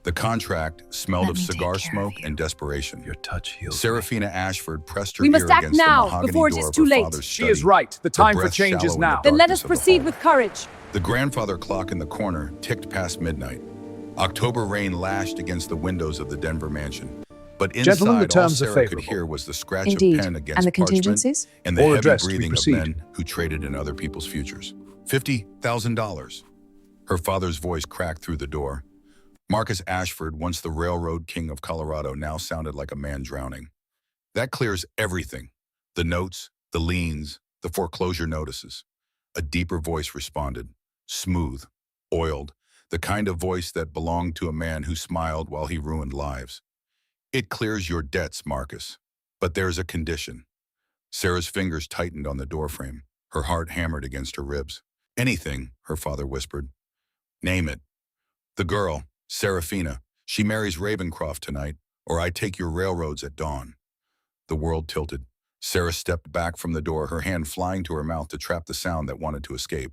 The contract smelled Let of me take cigar care of smoke you. and desperation. Your touch heals me. Serafina Ashford pressed her We must ear act against the now, mahogany before it door is of too her late. father's She study, is right. The her time for breath change is shallow in the now. Then let us darkness of the proceed hall. with courage. The grandfather clock in the corner ticked past midnight. October rain lashed against the windows of the Denver mansion. But Gentlemen, the inside, all terms are Sarah could favorable. hear was the scratch Indeed. of pen And against the parchment contingencies? and the All heavy addressed. We breathing of proceed. men who traded in other people's futures. $50,000. Her father's voice cracked through the door. Marcus Ashford, once the railroad king of Colorado, now sounded like a man drowning. That clears everything. The notes, the liens, the foreclosure notices. A deeper voice responded, smooth, oiled, the kind of voice that belonged to a man who smiled while he ruined lives. It clears your debts, Marcus. But there's a condition. Sarah's fingers tightened on the doorframe. Her heart hammered against her ribs. Anything, her father whispered. Name it. The girl, Serafina, she marries Ravencroft tonight, or I take your railroads at dawn. The world tilted. Sarah stepped back from the door, her hand flying to her mouth to trap the sound that wanted to escape.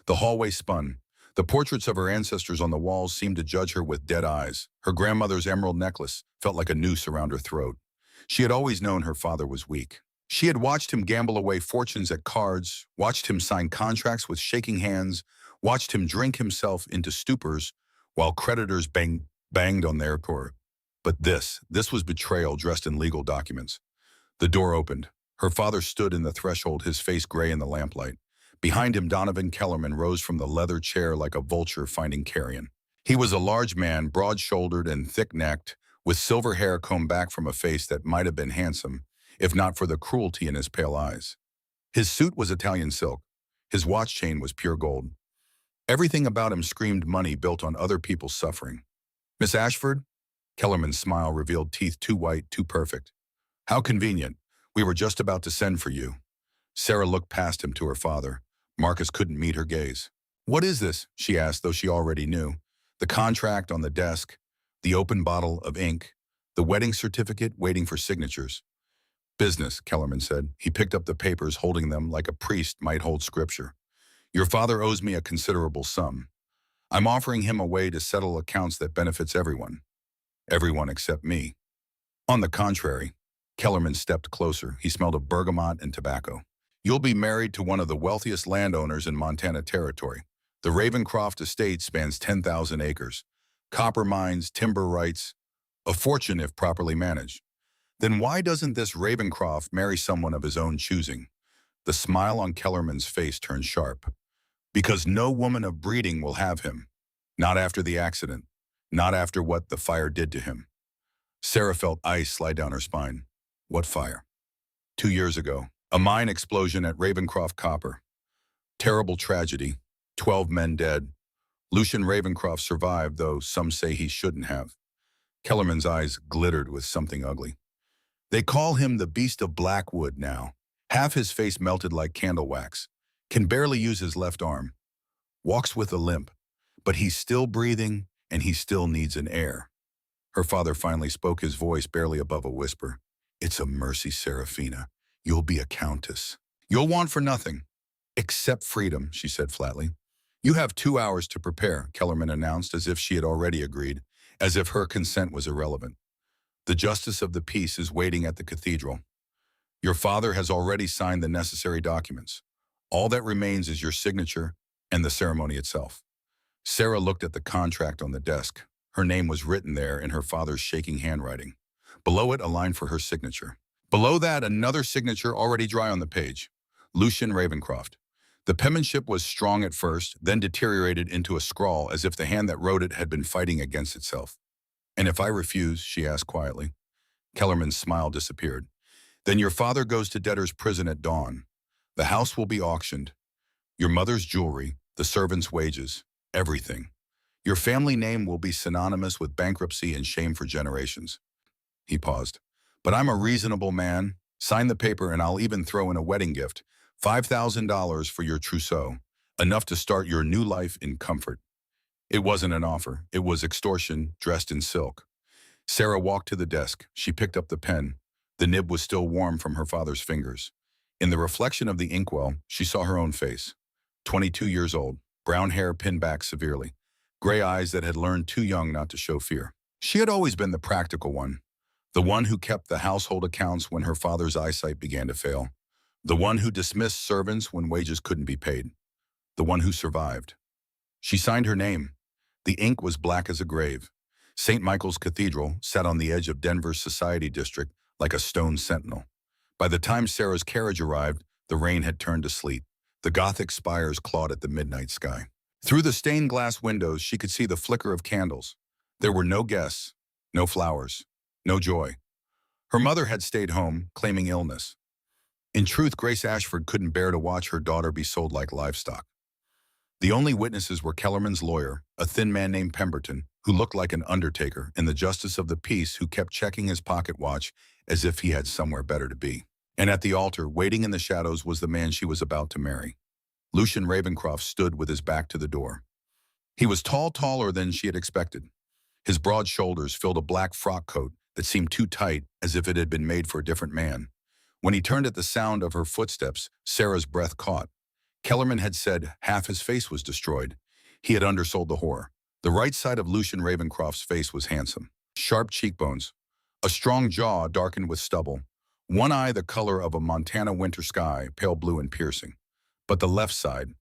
The hallway spun. The portraits of her ancestors on the walls seemed to judge her with dead eyes. Her grandmother's emerald necklace felt like a noose around her throat. She had always known her father was weak. She had watched him gamble away fortunes at cards, watched him sign contracts with shaking hands, watched him drink himself into stupors while creditors banged on their door. But this was betrayal dressed in legal documents. The door opened. Her father stood in the threshold, his face gray in the lamplight. Behind him, Donovan Kellerman rose from the leather chair like a vulture finding carrion. He was a large man, broad-shouldered and thick-necked, with silver hair combed back from a face that might have been handsome, if not for the cruelty in his pale eyes. His suit was Italian silk. His watch chain was pure gold. Everything about him screamed money built on other people's suffering. Miss Ashford? Kellerman's smile revealed teeth too white, too perfect. How convenient. We were just about to send for you. Sarah looked past him to her father. Marcus couldn't meet her gaze. What is this? She asked, though she already knew. The contract on the desk, the open bottle of ink, the wedding certificate waiting for signatures. Business, Kellerman said. He picked up the papers, holding them like a priest might hold scripture. Your father owes me a considerable sum. I'm offering him a way to settle accounts that benefits everyone. Everyone except me. On the contrary, Kellerman stepped closer. He smelled of bergamot and tobacco. You'll be married to one of the wealthiest landowners in Montana Territory. The Ravencroft estate spans 10,000 acres. Copper mines, timber rights, a fortune if properly managed. Then why doesn't this Ravencroft marry someone of his own choosing? The smile on Kellerman's face turned sharp. Because no woman of breeding will have him. Not after the accident. Not after what the fire did to him. Sarah felt ice slide down her spine. What fire? 2 years ago, a mine explosion at Ravencroft Copper. Terrible tragedy. 12 men dead. Lucian Ravencroft survived, though some say he shouldn't have. Kellerman's eyes glittered with something ugly. They call him the Beast of Blackwood now. Half his face melted like candle wax. Can barely use his left arm. Walks with a limp. But he's still breathing, and he still needs an heir. Her father finally spoke, his voice barely above a whisper. It's a mercy, Serafina. You'll be a countess. You'll want for nothing. Except freedom, she said flatly. You have 2 hours to prepare, Kellerman announced, as if she had already agreed, as if her consent was irrelevant. The justice of the peace is waiting at the cathedral. Your father has already signed the necessary documents. All that remains is your signature and the ceremony itself. Sarah looked at the contract on the desk. Her name was written there in her father's shaking handwriting. Below it, a line for her signature. Below that, another signature already dry on the page. Lucian Ravencroft. The penmanship was strong at first, then deteriorated into a scrawl as if the hand that wrote it had been fighting against itself. And if I refuse, she asked quietly. Kellerman's smile disappeared. Then your father goes to debtor's prison at dawn. The house will be auctioned. Your mother's jewelry, the servants' wages, everything. Your family name will be synonymous with bankruptcy and shame for generations. He paused. But I'm a reasonable man. Sign the paper and I'll even throw in a wedding gift. $5,000 for your trousseau. Enough to start your new life in comfort. It wasn't an offer. It was extortion, dressed in silk. Sarah walked to the desk. She picked up the pen. The nib was still warm from her father's fingers. In the reflection of the inkwell, she saw her own face. 22 years old, brown hair pinned back severely. gray eyes that had learned too young not to show fear. She had always been the practical one, the one who kept the household accounts when her father's eyesight began to fail, the one who dismissed servants when wages couldn't be paid, the one who survived. She signed her name. The ink was black as a grave. St. Michael's Cathedral sat on the edge of Denver's Society District like a stone sentinel. By the time Sarah's carriage arrived, the rain had turned to sleet. The Gothic spires clawed at the midnight sky. Through the stained glass windows, she could see the flicker of candles. There were no guests, no flowers, no joy. Her mother had stayed home, claiming illness. In truth, Grace Ashford couldn't bear to watch her daughter be sold like livestock. The only witnesses were Kellerman's lawyer, a thin man named Pemberton, who looked like an undertaker, and the justice of the peace who kept checking his pocket watch as if he had somewhere better to be. And at the altar, waiting in the shadows, was the man she was about to marry. Lucian Ravencroft stood with his back to the door. He was taller than she had expected. His broad shoulders filled a black frock coat that seemed too tight, as if it had been made for a different man. When he turned at the sound of her footsteps, Sarah's breath caught. Kellerman had said half his face was destroyed. He had undersold the horror. The right side of Lucian Ravencroft's face was handsome. Sharp cheekbones, a strong jaw darkened with stubble, one eye the color of a Montana winter sky, pale blue and piercing. But the left side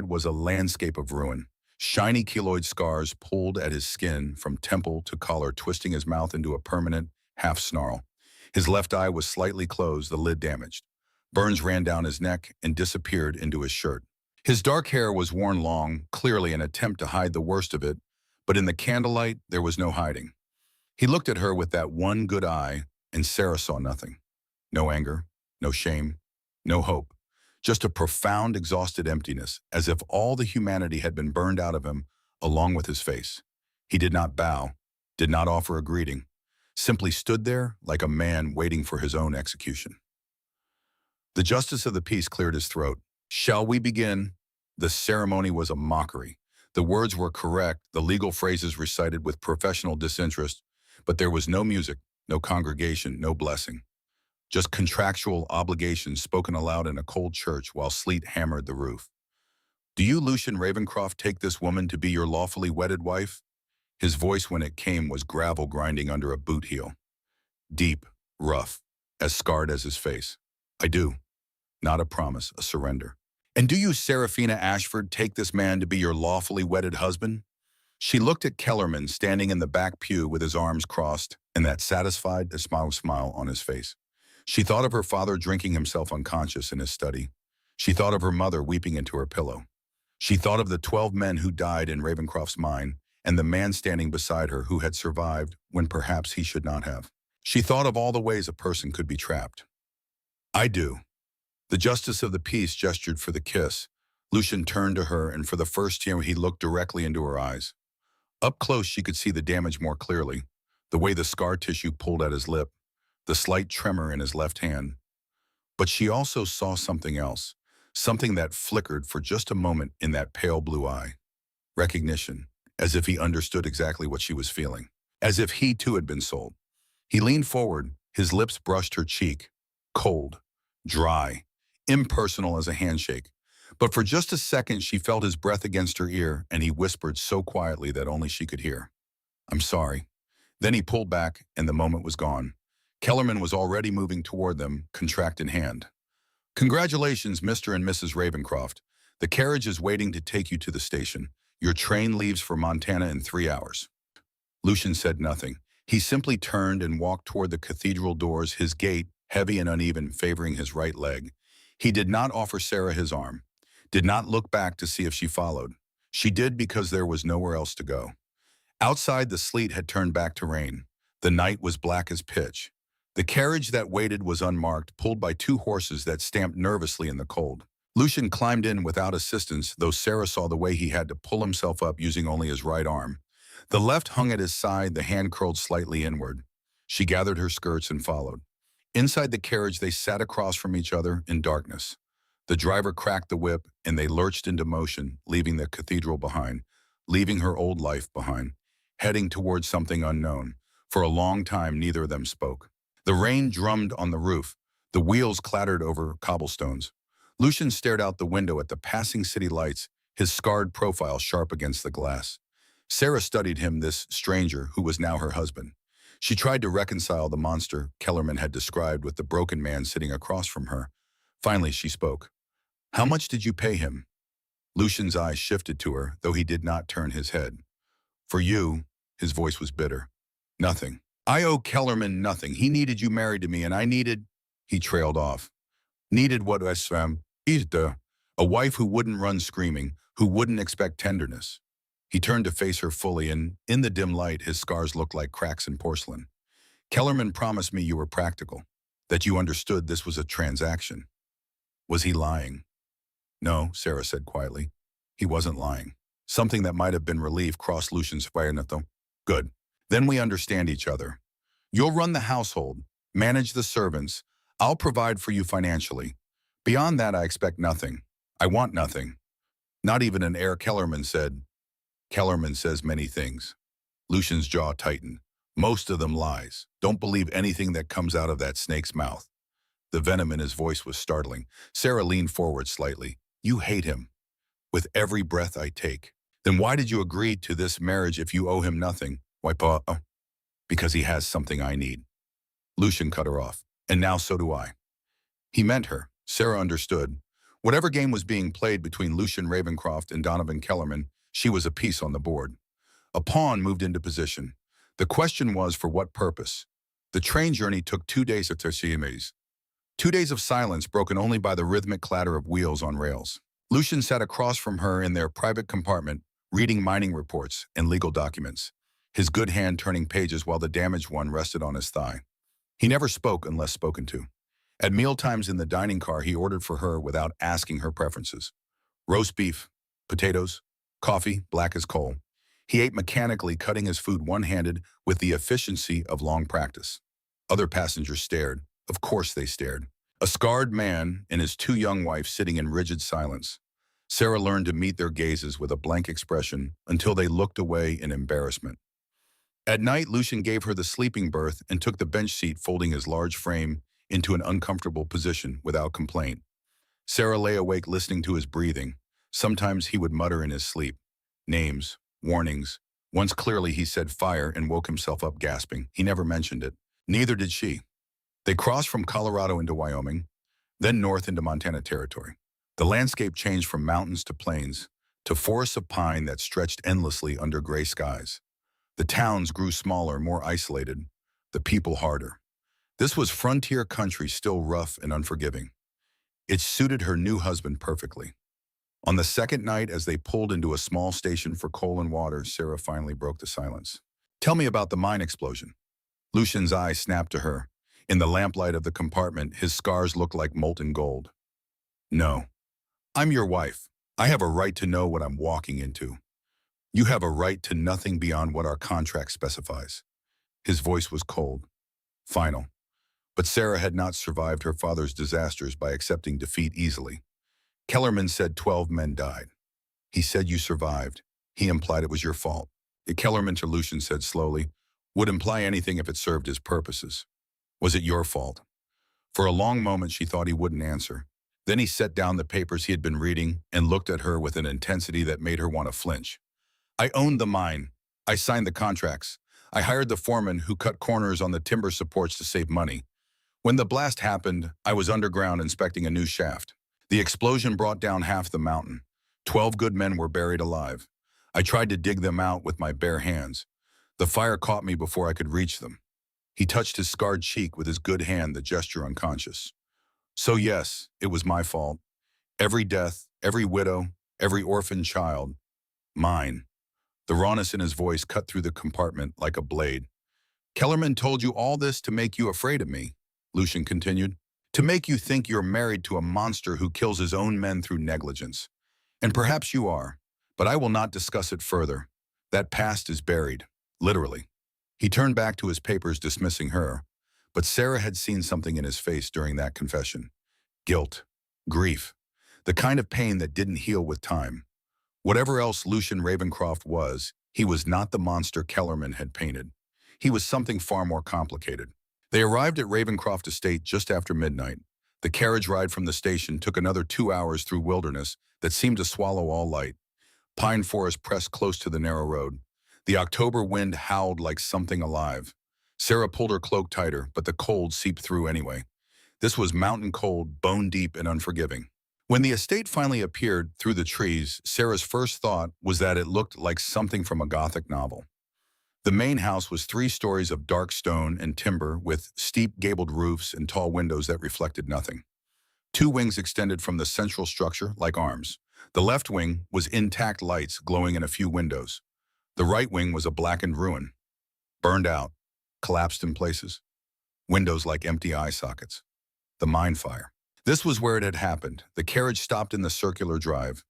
was a landscape of ruin. Shiny keloid scars pulled at his skin from temple to collar, twisting his mouth into a permanent half-snarl. His left eye was slightly closed, the lid damaged. Burns ran down his neck and disappeared into his shirt. His dark hair was worn long, clearly an attempt to hide the worst of it, but in the candlelight there was no hiding. He looked at her with that one good eye, and Sarah saw nothing. No anger, no shame, no hope. Just a profound, exhausted emptiness, as if all the humanity had been burned out of him, along with his face. He did not bow, did not offer a greeting, simply stood there like a man waiting for his own execution. The justice of the peace cleared his throat. "Shall we begin?" The ceremony was a mockery. The words were correct, the legal phrases recited with professional disinterest, but there was no music, no congregation, no blessing. Just contractual obligations spoken aloud in a cold church while sleet hammered the roof. "Do you, Lucian Ravencroft, take this woman to be your lawfully wedded wife?" His voice, when it came, was gravel grinding under a boot heel. Deep, rough, as scarred as his face. "I do." Not a promise, a surrender. "And do you, Seraphina Ashford, take this man to be your lawfully wedded husband?" She looked at Kellerman, standing in the back pew with his arms crossed and that satisfied, smile on his face. She thought of her father drinking himself unconscious in his study. She thought of her mother weeping into her pillow. She thought of the 12 men who died in Ravencroft's mine and the man standing beside her who had survived when perhaps he should not have. She thought of all the ways a person could be trapped. "I do." The justice of the peace gestured for the kiss. Lucian turned to her, and for the first time he looked directly into her eyes. Up close she could see the damage more clearly, the way the scar tissue pulled at his lip, the slight tremor in his left hand. But she also saw something else, something that flickered for just a moment in that pale blue eye. Recognition, as if he understood exactly what she was feeling, as if he too had been sold. He leaned forward, his lips brushed her cheek, cold, dry, impersonal as a handshake. But for just a second she felt his breath against her ear, and he whispered so quietly that only she could hear, "I'm sorry." Then he pulled back, and the moment was gone. Kellerman was already moving toward them, contract in hand. "Congratulations, Mr. and Mrs. Ravencroft. The carriage is waiting to take you to the station. Your train leaves for Montana in 3 hours." Lucian said nothing. He simply turned and walked toward the cathedral doors, his gait, heavy and uneven, favoring his right leg. He did not offer Sarah his arm, did not look back to see if she followed. She did because there was nowhere else to go. Outside, the sleet had turned back to rain. The night was black as pitch. The carriage that waited was unmarked, pulled by 2 horses that stamped nervously in the cold. Lucian climbed in without assistance, though Sarah saw the way he had to pull himself up using only his right arm. The left hung at his side, the hand curled slightly inward. She gathered her skirts and followed. Inside the carriage, they sat across from each other in darkness. The driver cracked the whip, and they lurched into motion, leaving the cathedral behind, leaving her old life behind, heading towards something unknown. For a long time, neither of them spoke. The rain drummed on the roof. The wheels clattered over cobblestones. Lucian stared out the window at the passing city lights, his scarred profile sharp against the glass. Sarah studied him, this stranger who was now her husband. She tried to reconcile the monster Kellerman had described with the broken man sitting across from her. Finally, she spoke. "How much did you pay him?" Lucian's eyes shifted to her, though he did not turn his head. "For you," his voice was bitter. "Nothing. I owe Kellerman nothing. He needed you married to me, and I needed—" He trailed off. "Needed what I swam. He's a wife who wouldn't run screaming, who wouldn't expect tenderness." He turned to face her fully, and in the dim light, his scars looked like cracks in porcelain. "Kellerman promised me you were practical, that you understood this was a transaction." Was he lying? "No," Sarah said quietly. He wasn't lying. Something that might have been relief crossed Lucian's fire. "Good. Then we understand each other. You'll run the household, manage the servants. I'll provide for you financially. Beyond that, I expect nothing. I want nothing. Not even an heir," Kellerman said. "Kellerman says many things." Lucian's jaw tightened. "Most of them lies. Don't believe anything that comes out of that snake's mouth." The venom in his voice was startling. Sarah leaned forward slightly. "You hate him. With every breath I take. Then why did you agree to this marriage if you owe him nothing?" "Why, Pa?" "Because he has something I need." Lucian cut her off. "And now so do I." He meant her. Sarah understood. Whatever game was being played between Lucian Ravencroft and Donovan Kellerman, she was a piece on the board. A pawn moved into position. The question was, for what purpose? The train journey took 2 days at Terciames. 2 days of silence broken only by the rhythmic clatter of wheels on rails. Lucian sat across from her in their private compartment, reading mining reports and legal documents, his good hand turning pages while the damaged one rested on his thigh. He never spoke unless spoken to. At mealtimes in the dining car, he ordered for her without asking her preferences. Roast beef, potatoes, coffee, black as coal. He ate mechanically, cutting his food one-handed with the efficiency of long practice. Other passengers stared. Of course they stared. A scarred man and his 2 young wives sitting in rigid silence. Sarah learned to meet their gazes with a blank expression until they looked away in embarrassment. At night, Lucian gave her the sleeping berth and took the bench seat, folding his large frame into an uncomfortable position without complaint. Sarah lay awake listening to his breathing. Sometimes he would mutter in his sleep. Names, warnings. Once clearly he said fire and woke himself up gasping. He never mentioned it. Neither did she. They crossed from Colorado into Wyoming, then north into Montana Territory. The landscape changed from mountains to plains, to forests of pine that stretched endlessly under gray skies. The towns grew smaller, more isolated, the people harder. This was frontier country, still rough and unforgiving. It suited her new husband perfectly. On the second night, as they pulled into a small station for coal and water, Sarah finally broke the silence. "Tell me about the mine explosion." Lucian's eyes snapped to her. In the lamplight of the compartment, his scars looked like molten gold. "No. I'm your wife. I have a right to know what I'm walking into. You have a right to nothing beyond what our contract specifies." His voice was cold, final. But Sarah had not survived her father's disasters by accepting defeat easily. Kellerman said 12 men died. He said you survived. He implied it was your fault. Kellerman, to Lucian said slowly, would imply anything if it served his purposes. Was it your fault? For a long moment she thought he wouldn't answer. Then he set down the papers he had been reading and looked at her with an intensity that made her want to flinch. "I owned the mine. I signed the contracts. I hired the foreman who cut corners on the timber supports to save money. When the blast happened, I was underground inspecting a new shaft. The explosion brought down half the mountain. 12 good men were buried alive. I tried to dig them out with my bare hands. The fire caught me before I could reach them." He touched his scarred cheek with his good hand, the gesture unconscious. "So yes, it was my fault. Every death, every widow, every orphan child. Mine." The rawness in his voice cut through the compartment like a blade. "Kellerman told you all this to make you afraid of me," Lucian continued. "To make you think you're married to a monster who kills his own men through negligence. And perhaps you are, but I will not discuss it further. That past is buried, literally." He turned back to his papers, dismissing her, but Sarah had seen something in his face during that confession. Guilt, grief, the kind of pain that didn't heal with time. Whatever else Lucian Ravencroft was, he was not the monster Kellerman had painted. He was something far more complicated. They arrived at Ravencroft Estate just after midnight. The carriage ride from the station took another 2 hours through wilderness that seemed to swallow all light. Pine forest pressed close to the narrow road. The October wind howled like something alive. Sarah pulled her cloak tighter, but the cold seeped through anyway. This was mountain cold, bone deep and unforgiving. When the estate finally appeared through the trees, Sarah's first thought was that it looked like something from a Gothic novel. The main house was 3 stories of dark stone and timber with steep gabled roofs and tall windows that reflected nothing. 2 wings extended from the central structure like arms. The left wing was intact lights glowing in a few windows. The right wing was a blackened ruin, burned out, collapsed in places. Windows like empty eye sockets. The mine fire. This was where it had happened. The carriage stopped in the circular drive.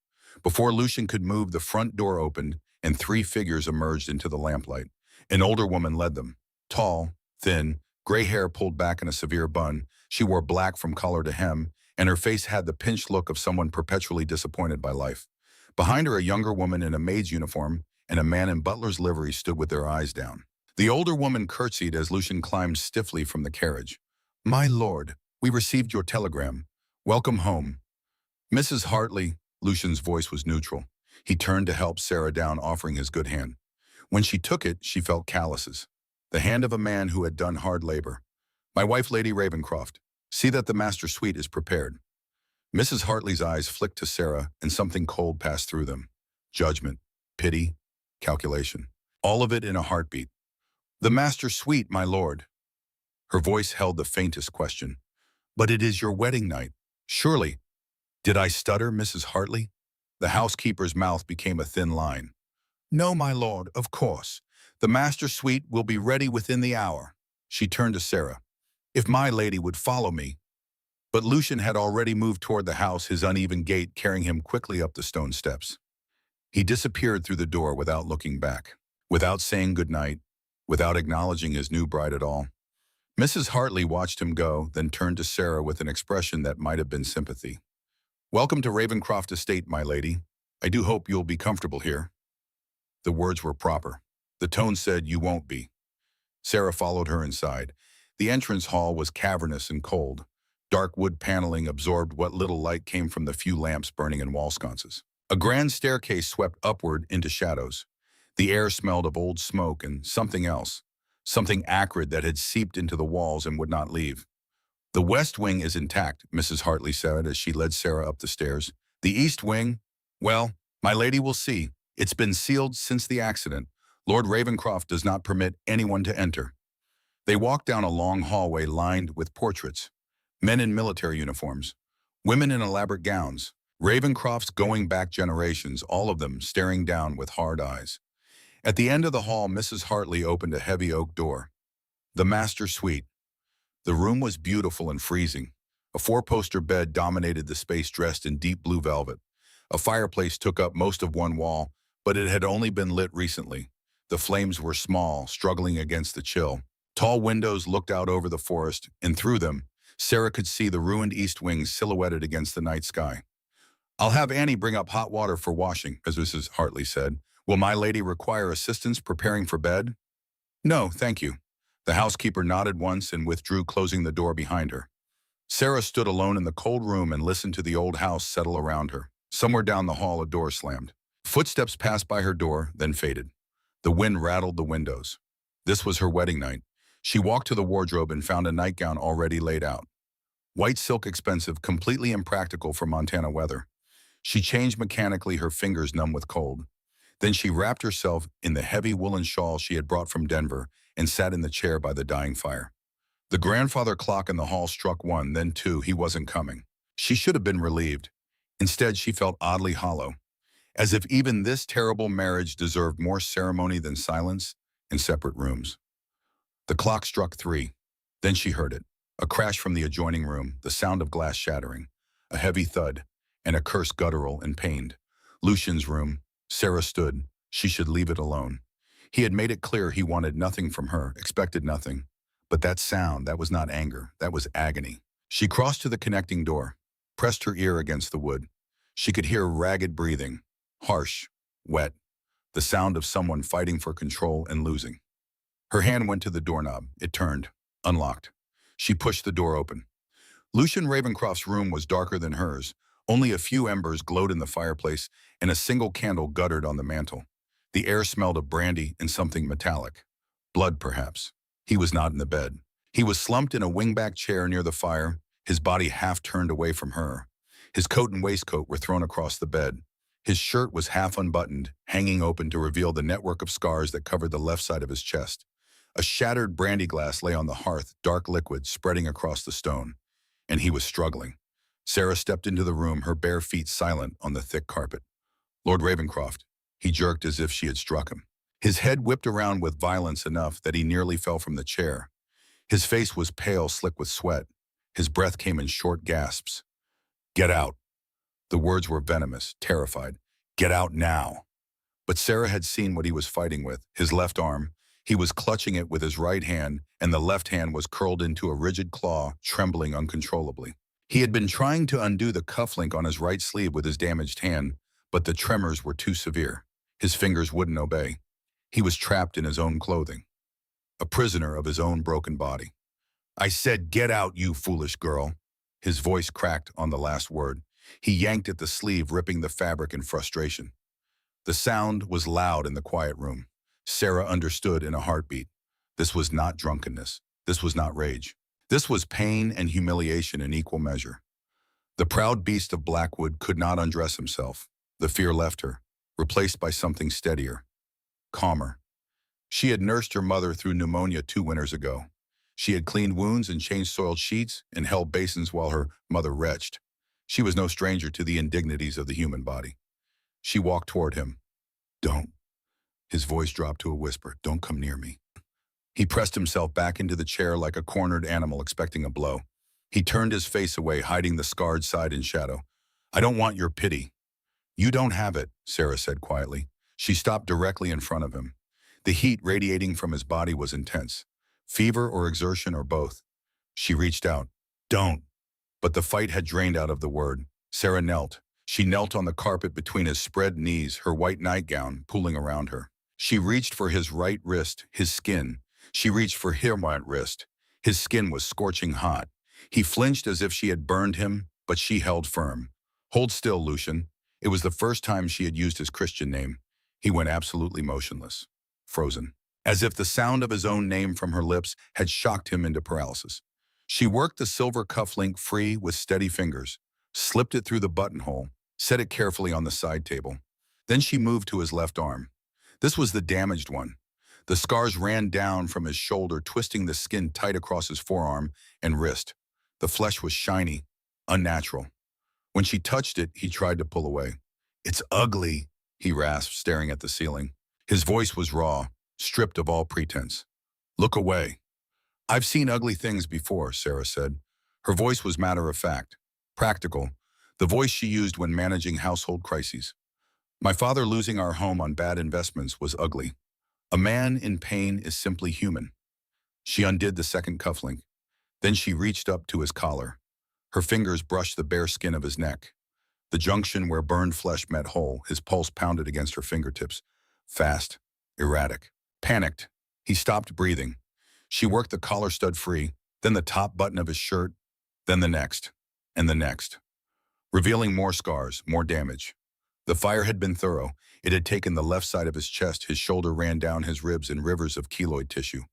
Before Lucian could move, the front door opened and 3 figures emerged into the lamplight. An older woman led them. Tall, thin, gray hair pulled back in a severe bun. She wore black from collar to hem, and her face had the pinched look of someone perpetually disappointed by life. Behind her, a younger woman in a maid's uniform and a man in butler's livery stood with their eyes down. The older woman curtsied as Lucian climbed stiffly from the carriage. "My lord, we received your telegram. Welcome home." "Mrs. Hartley," Lucian's voice was neutral. He turned to help Sarah down, offering his good hand. When she took it, she felt calluses. The hand of a man who had done hard labor. "My wife, Lady Ravencroft. See that the master suite is prepared." Mrs. Hartley's eyes flicked to Sarah, and something cold passed through them. Judgment, pity, calculation. All of it in a heartbeat. "The master suite, my lord." Her voice held the faintest question. "But it is your wedding night. Surely." "Did I stutter, Mrs. Hartley?" The housekeeper's mouth became a thin line. "No, my lord, of course. The master suite will be ready within the hour." She turned to Sarah. "If my lady would follow me." But Lucian had already moved toward the house, his uneven gait carrying him quickly up the stone steps. He disappeared through the door without looking back, without saying goodnight, without acknowledging his new bride at all. Mrs. Hartley watched him go, then turned to Sarah with an expression that might have been sympathy. "Welcome to Ravencroft Estate, my lady. I do hope you'll be comfortable here." The words were proper. The tone said, "You won't be." Sarah followed her inside. The entrance hall was cavernous and cold. Dark wood paneling absorbed what little light came from the few lamps burning in wall sconces. A grand staircase swept upward into shadows. The air smelled of old smoke and something else, something acrid that had seeped into the walls and would not leave. "The west wing is intact," Mrs. Hartley said as she led Sarah up the stairs. "The east wing, well, my lady will see. It's been sealed since the accident. Lord Ravencroft does not permit anyone to enter." They walked down a long hallway lined with portraits. Men in military uniforms, women in elaborate gowns, Ravencrofts going back generations, all of them staring down with hard eyes. At the end of the hall, Mrs. Hartley opened a heavy oak door. The master suite. The room was beautiful and freezing. A 4-poster bed dominated the space, dressed in deep blue velvet. A fireplace took up most of one wall, but it had only been lit recently. The flames were small, struggling against the chill. Tall windows looked out over the forest, and through them, Sarah could see the ruined east wing silhouetted against the night sky. "I'll have Annie bring up hot water for washing," as Mrs. Hartley said. "Will my lady require assistance preparing for bed?" "No, thank you." The housekeeper nodded once and withdrew, closing the door behind her. Sarah stood alone in the cold room and listened to the old house settle around her. Somewhere down the hall, a door slammed. Footsteps passed by her door, then faded. The wind rattled the windows. This was her wedding night. She walked to the wardrobe and found a nightgown already laid out. White silk, expensive, completely impractical for Montana weather. She changed mechanically, her fingers numb with cold. Then she wrapped herself in the heavy woolen shawl she had brought from Denver and sat in the chair by the dying fire. The grandfather clock in the hall struck 1, then 2. He wasn't coming. She should have been relieved. Instead, she felt oddly hollow, as if even this terrible marriage deserved more ceremony than silence in separate rooms. The clock struck 3. Then she heard it. A crash from the adjoining room, the sound of glass shattering, a heavy thud, and a curse guttural and pained. Lucian's room. Sarah stood. She should leave it alone. He had made it clear he wanted nothing from her, expected nothing. But that sound, that was not anger, that was agony. She crossed to the connecting door, pressed her ear against the wood. She could hear ragged breathing, harsh, wet, the sound of someone fighting for control and losing. Her hand went to the doorknob. It turned, unlocked. She pushed the door open. Lucian Ravencroft's room was darker than hers. Only a few embers glowed in the fireplace, and a single candle guttered on the mantel. The air smelled of brandy and something metallic. Blood, perhaps. He was not in the bed. He was slumped in a wingback chair near the fire, his body half turned away from her. His coat and waistcoat were thrown across the bed. His shirt was half unbuttoned, hanging open to reveal the network of scars that covered the left side of his chest. A shattered brandy glass lay on the hearth, dark liquid spreading across the stone. And he was struggling. Sarah stepped into the room, her bare feet silent on the thick carpet. Lord Ravencroft. He jerked as if she had struck him. His head whipped around with violence enough that he nearly fell from the chair. His face was pale, slick with sweat. His breath came in short gasps. Get out. The words were venomous, terrified. Get out now. But Sarah had seen what he was fighting with, his left arm. He was clutching it with his right hand, and the left hand was curled into a rigid claw, trembling uncontrollably. He had been trying to undo the cufflink on his right sleeve with his damaged hand, but the tremors were too severe. His fingers wouldn't obey. He was trapped in his own clothing, a prisoner of his own broken body. I said, get out, you foolish girl. His voice cracked on the last word. He yanked at the sleeve, ripping the fabric in frustration. The sound was loud in the quiet room. Sarah understood in a heartbeat. This was not drunkenness. This was not rage. This was pain and humiliation in equal measure. The proud beast of Blackwood could not undress himself. The fear left her, replaced by something steadier, calmer. She had nursed her mother through pneumonia 2 winters ago. She had cleaned wounds and changed soiled sheets and held basins while her mother retched. She was no stranger to the indignities of the human body. She walked toward him. Don't. His voice dropped to a whisper. Don't come near me. He pressed himself back into the chair like a cornered animal expecting a blow. He turned his face away, hiding the scarred side in shadow. I don't want your pity. You don't have it, Sarah said quietly. She stopped directly in front of him. The heat radiating from his body was intense. Fever or exertion or both. She reached out. Don't. But the fight had drained out of the word. Sarah knelt. She knelt on the carpet between his spread knees, her white nightgown pooling around her. She reached for his right wrist, his skin. She reached for his right wrist. His skin was scorching hot. He flinched as if she had burned him, but she held firm. Hold still, Lucian. It was the first time she had used his Christian name. He went absolutely motionless, frozen, as if the sound of his own name from her lips had shocked him into paralysis. She worked the silver cufflink free with steady fingers, slipped it through the buttonhole, set it carefully on the side table. Then she moved to his left arm. This was the damaged one. The scars ran down from his shoulder, twisting the skin tight across his forearm and wrist. The flesh was shiny, unnatural. When she touched it, he tried to pull away. It's ugly, he rasped, staring at the ceiling. His voice was raw, stripped of all pretense. Look away. I've seen ugly things before, Sarah said. Her voice was matter-of-fact, practical, the voice she used when managing household crises. My father losing our home on bad investments was ugly. A man in pain is simply human. She undid the second cufflink. Then she reached up to his collar. Her fingers brushed the bare skin of his neck. The junction where burned flesh met whole, his pulse pounded against her fingertips. Fast, erratic, panicked. He stopped breathing. She worked the collar stud free, then the top button of his shirt, then the next, and the next, revealing more scars, more damage. The fire had been thorough. It had taken the left side of his chest. His shoulder ran down his ribs in rivers of keloid tissue.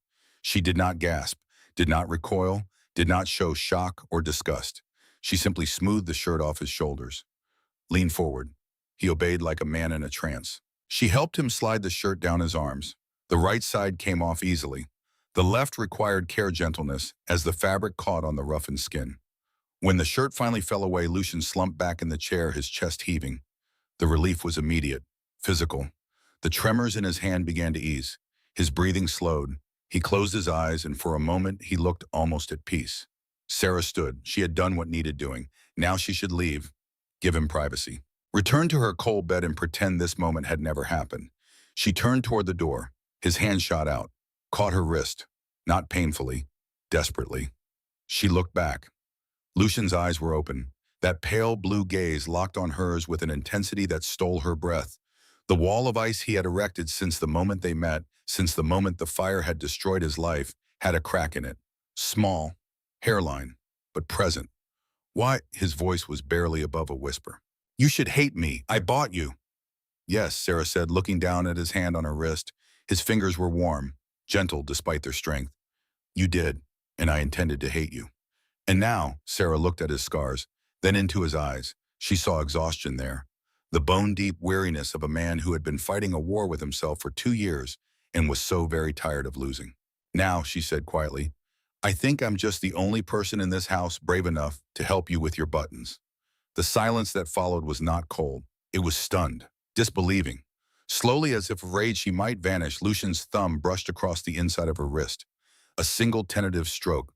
She did not gasp, did not recoil, did not show shock or disgust. She simply smoothed the shirt off his shoulders. Lean forward. He obeyed like a man in a trance. She helped him slide the shirt down his arms. The right side came off easily. The left required care, gentleness, as the fabric caught on the roughened skin. When the shirt finally fell away, Lucian slumped back in the chair, his chest heaving. The relief was immediate, physical. The tremors in his hand began to ease. His breathing slowed. He closed his eyes, and for a moment he looked almost at peace. Sarah stood. She had done what needed doing. Now she should leave. Give him privacy. Return to her cold bed and pretend this moment had never happened. She turned toward the door. His hand shot out, caught her wrist, not painfully, desperately. She looked back. Lucian's eyes were open. That pale blue gaze locked on hers with an intensity that stole her breath. The wall of ice he had erected since the moment they met, since the moment the fire had destroyed his life, had a crack in it. Small, hairline, but present. Why? His voice was barely above a whisper. You should hate me. I bought you. Yes, Sarah said, looking down at his hand on her wrist. His fingers were warm, gentle despite their strength. You did, and I intended to hate you. And now, Sarah looked at his scars, then into his eyes. She saw exhaustion there, the bone-deep weariness of a man who had been fighting a war with himself for 2 years and was so very tired of losing. Now, she said quietly, I think I'm just the only person in this house brave enough to help you with your buttons. The silence that followed was not cold. It was stunned, disbelieving. Slowly, as if afraid she might vanish, Lucian's thumb brushed across the inside of her wrist. A single tentative stroke,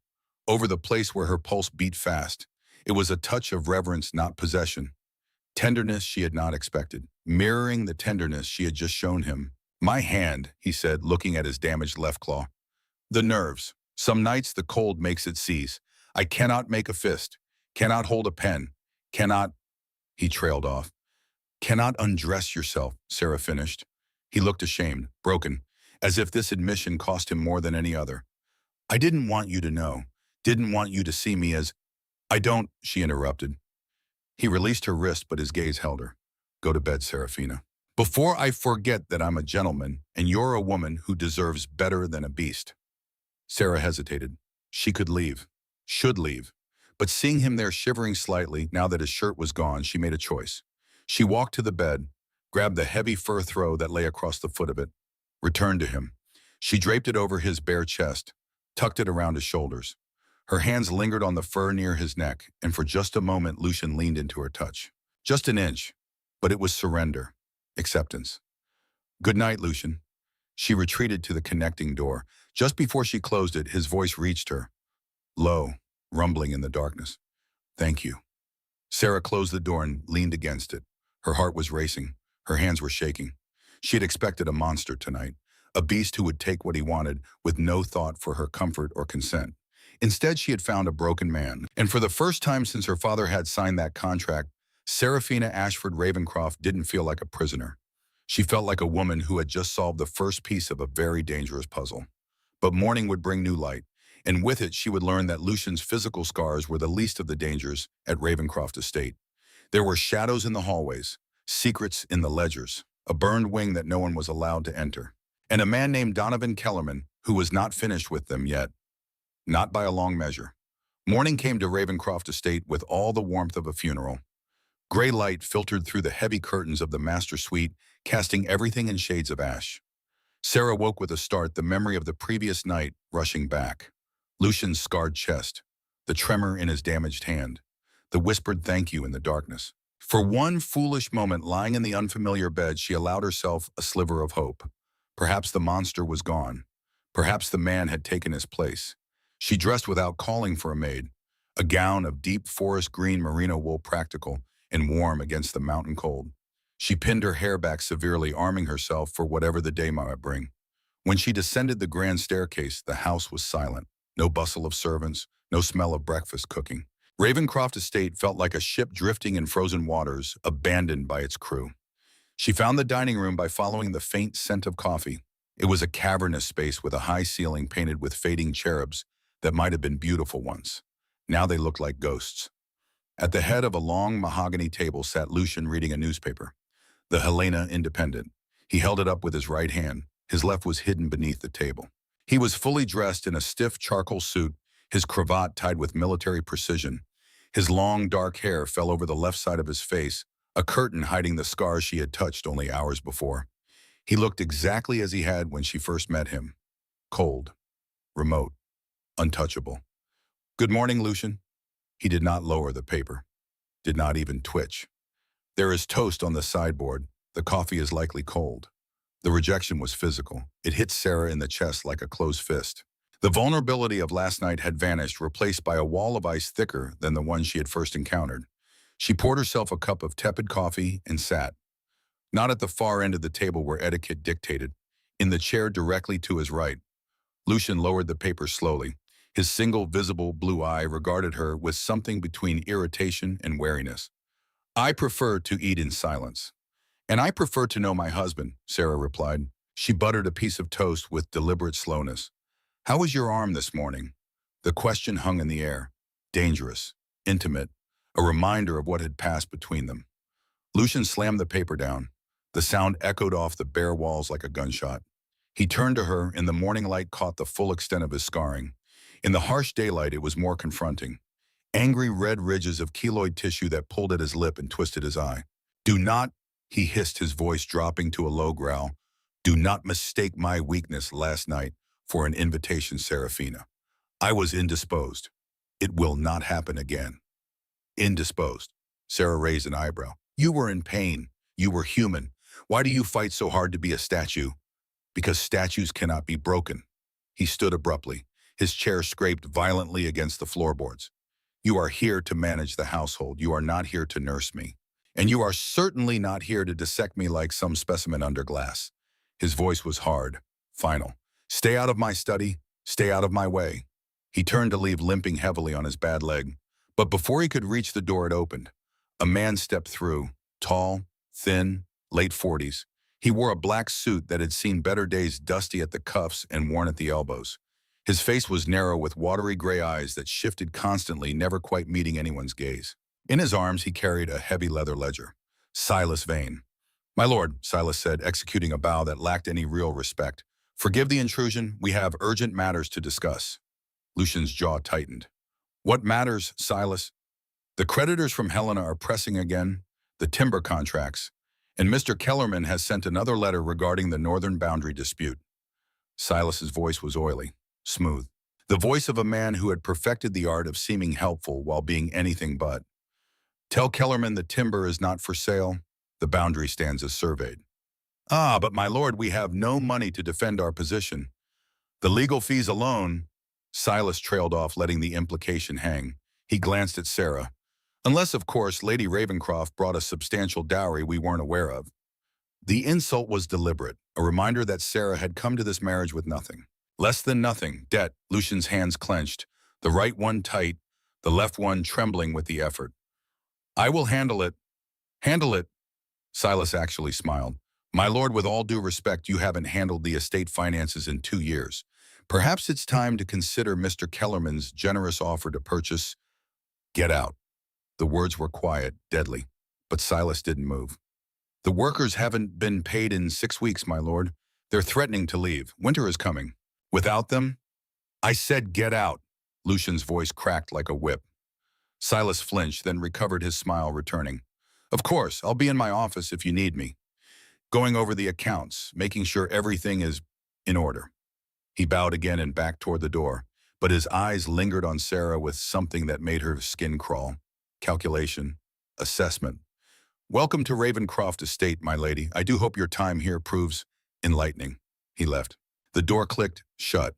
over the place where her pulse beat fast. It was a touch of reverence, not possession. Tenderness she had not expected, mirroring the tenderness she had just shown him. My hand, he said, looking at his damaged left claw. The nerves. Some nights the cold makes it seize. I cannot make a fist, cannot hold a pen, cannot, he trailed off. Cannot undress yourself, Sarah finished. He looked ashamed, broken, as if this admission cost him more than any other. I didn't want you to know, didn't want you to see me as, I don't, she interrupted. He released her wrist, but his gaze held her. Go to bed, Serafina. Before I forget that I'm a gentleman and you're a woman who deserves better than a beast. Sarah hesitated. She could leave, should leave. But seeing him there shivering slightly, now that his shirt was gone, she made a choice. She walked to the bed, grabbed the heavy fur throw that lay across the foot of it, returned to him. She draped it over his bare chest, tucked it around his shoulders. Her hands lingered on the fur near his neck, and for just a moment Lucian leaned into her touch. Just an inch, but it was surrender, acceptance. Good night, Lucian. She retreated to the connecting door. Just before she closed it, his voice reached her, low, rumbling in the darkness. Thank you. Sarah closed the door and leaned against it. Her heart was racing. Her hands were shaking. She had expected a monster tonight, a beast who would take what he wanted with no thought for her comfort or consent. Instead, she had found a broken man. And for the first time since her father had signed that contract, Serafina Ashford Ravencroft didn't feel like a prisoner. She felt like a woman who had just solved the first piece of a very dangerous puzzle. But morning would bring new light, and with it she would learn that Lucian's physical scars were the least of the dangers at Ravencroft Estate. There were shadows in the hallways, secrets in the ledgers, a burned wing that no one was allowed to enter, and a man named Donovan Kellerman who was not finished with them yet. Not by a long measure. Morning came to Ravencroft Estate with all the warmth of a funeral. Gray light filtered through the heavy curtains of the master suite, casting everything in shades of ash. Sarah woke with a start, the memory of the previous night rushing back. Lucian's scarred chest, the tremor in his damaged hand, the whispered thank you in the darkness. For one foolish moment lying in the unfamiliar bed, she allowed herself a sliver of hope. Perhaps the monster was gone. Perhaps the man had taken his place. She dressed without calling for a maid, a gown of deep forest green merino wool, practical and warm against the mountain cold. She pinned her hair back severely, arming herself for whatever the day might bring. When she descended the grand staircase, the house was silent. No bustle of servants, no smell of breakfast cooking. Ravencroft Estate felt like a ship drifting in frozen waters, abandoned by its crew. She found the dining room by following the faint scent of coffee. It was a cavernous space with a high ceiling painted with fading cherubs that might have been beautiful once. Now they looked like ghosts. At the head of a long mahogany table sat Lucian reading a newspaper, the Helena Independent. He held it up with his right hand. His left was hidden beneath the table. He was fully dressed in a stiff charcoal suit, his cravat tied with military precision. His long, dark hair fell over the left side of his face, a curtain hiding the scars she had touched only hours before. He looked exactly as he had when she first met him. Cold, remote, untouchable. Good morning, Lucian. He did not lower the paper, did not even twitch. There is toast on the sideboard. The coffee is likely cold. The rejection was physical. It hit Sarah in the chest like a closed fist. The vulnerability of last night had vanished, replaced by a wall of ice thicker than the one she had first encountered. She poured herself a cup of tepid coffee and sat, not at the far end of the table where etiquette dictated, in the chair directly to his right. Lucian lowered the paper slowly. His single visible blue eye regarded her with something between irritation and wariness. I prefer to eat in silence. And I prefer to know my husband, Sarah replied. She buttered a piece of toast with deliberate slowness. How was your arm this morning? The question hung in the air. Dangerous, intimate, a reminder of what had passed between them. Lucian slammed the paper down. The sound echoed off the bare walls like a gunshot. He turned to her, and the morning light caught the full extent of his scarring. In the harsh daylight, it was more confronting. Angry red ridges of keloid tissue that pulled at his lip and twisted his eye. "Do not," he hissed, his voice dropping to a low growl, "do not mistake my weakness last night for an invitation, Serafina. I was indisposed. It will not happen again." Indisposed. Sarah raised an eyebrow. "You were in pain. You were human. Why do you fight so hard to be a statue?" "Because statues cannot be broken." He stood abruptly. His chair scraped violently against the floorboards. "You are here to manage the household. You are not here to nurse me. And you are certainly not here to dissect me like some specimen under glass." His voice was hard, final. "Stay out of my study. Stay out of my way." He turned to leave, limping heavily on his bad leg. But before he could reach the door, it opened. A man stepped through, tall, thin, late 40s. He wore a black suit that had seen better days, dusty at the cuffs and worn at the elbows. His face was narrow with watery gray eyes that shifted constantly, never quite meeting anyone's gaze. In his arms, he carried a heavy leather ledger. Silas Vane. "My lord," Silas said, executing a bow that lacked any real respect. "Forgive the intrusion. We have urgent matters to discuss." Lucian's jaw tightened. "What matters, Silas?" "The creditors from Helena are pressing again, the timber contracts, and Mr. Kellerman has sent another letter regarding the northern boundary dispute." Silas's voice was oily, smooth. The voice of a man who had perfected the art of seeming helpful while being anything but. "Tell Kellerman the timber is not for sale. The boundary stands as surveyed." "Ah, but my lord, we have no money to defend our position. The legal fees alone." Silas trailed off, letting the implication hang. He glanced at Sarah. "Unless, of course, Lady Ravencroft brought a substantial dowry we weren't aware of." The insult was deliberate, a reminder that Sarah had come to this marriage with nothing. Less than nothing, debt. Lucian's hands clenched, the right one tight, the left one trembling with the effort. "I will handle it." "Handle it?" Silas actually smiled. "My lord, with all due respect, you haven't handled the estate finances in 2 years. Perhaps it's time to consider Mr. Kellerman's generous offer to purchase." "Get out." The words were quiet, deadly, but Silas didn't move. "The workers haven't been paid in 6 weeks, my lord. They're threatening to leave. Winter is coming. Without them?" "I said get out." Lucian's voice cracked like a whip. Silas flinched, then recovered, his smile returning. "Of course, I'll be in my office if you need me. Going over the accounts, making sure everything is in order." He bowed again and backed toward the door, but his eyes lingered on Sarah with something that made her skin crawl. Calculation. Assessment. "Welcome to Ravencroft Estate, my lady. I do hope your time here proves enlightening." He left. The door clicked shut.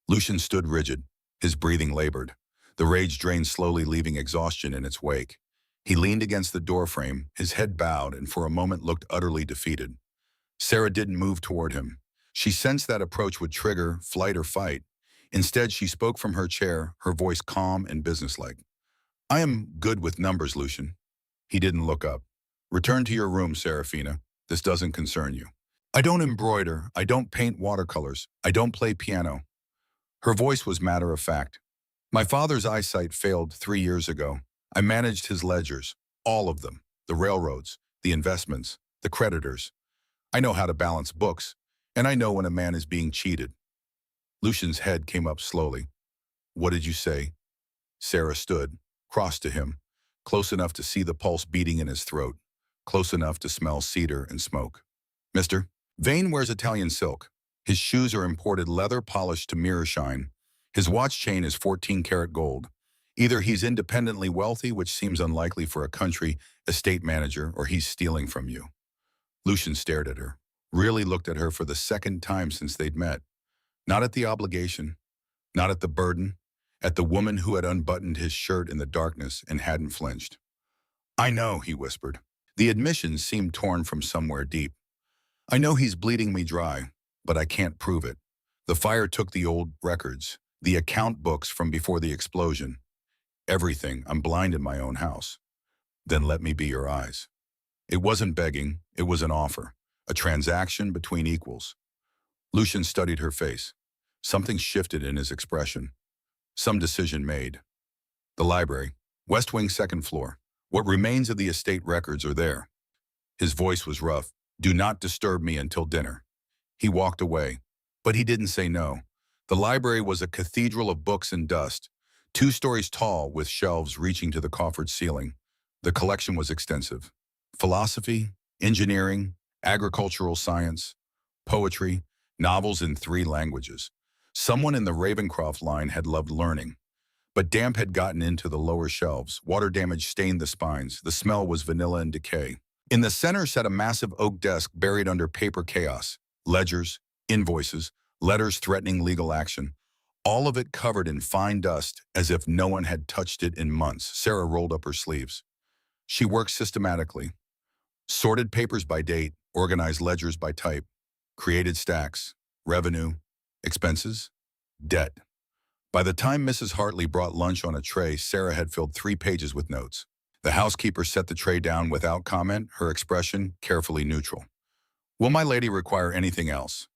Lucian stood rigid, his breathing labored. The rage drained slowly, leaving exhaustion in its wake. He leaned against the doorframe, his head bowed, and for a moment looked utterly defeated. Sarah didn't move toward him. She sensed that approach would trigger flight or fight. Instead, she spoke from her chair, her voice calm and businesslike. "I am good with numbers, Lucian." He didn't look up. "Return to your room, Serafina. This doesn't concern you." "I don't embroider. I don't paint watercolors. I don't play piano." Her voice was matter of fact. "My father's eyesight failed 3 years ago. I managed his ledgers, all of them, the railroads, the investments, the creditors. I know how to balance books, and I know when a man is being cheated." Lucian's head came up slowly. "What did you say?" Sarah stood, crossed to him, close enough to see the pulse beating in his throat, close enough to smell cedar and smoke. "Mr. Vane wears Italian silk. His shoes are imported leather polished to mirror shine. His watch chain is 14-karat gold. Either he's independently wealthy, which seems unlikely for a country estate manager, or he's stealing from you." Lucian stared at her, really looked at her for the second time since they'd met. Not at the obligation, not at the burden, at the woman who had unbuttoned his shirt in the darkness and hadn't flinched. "I know," he whispered. The admission seemed torn from somewhere deep. "I know he's bleeding me dry, but I can't prove it. The fire took the old records, the account books from before the explosion. Everything. I'm blind in my own house." "Then let me be your eyes." It wasn't begging, it was an offer, a transaction between equals. Lucian studied her face. Something shifted in his expression. Some decision made. "The library. West Wing, second floor. What remains of the estate records are there. His voice was rough. Do not disturb me until dinner. He walked away, but he didn't say no. The library was a cathedral of books and dust, 2 stories tall with shelves reaching to the coffered ceiling. The collection was extensive. Philosophy, engineering, agricultural science, poetry, novels in 3 languages. Someone in the Ravencroft line had loved learning. But damp had gotten into the lower shelves. Water damage stained the spines. The smell was vanilla and decay. In the center sat a massive oak desk buried under paper chaos. Ledgers, invoices, letters threatening legal action. All of it covered in fine dust, as if no one had touched it in months. Sarah rolled up her sleeves. She worked systematically. Sorted papers by date, organized ledgers by type, created stacks, revenue, expenses, debt. By the time Mrs. Hartley brought lunch on a tray, Sarah had filled 3 pages with notes. The housekeeper set the tray down without comment, her expression carefully neutral. Will my lady require anything else?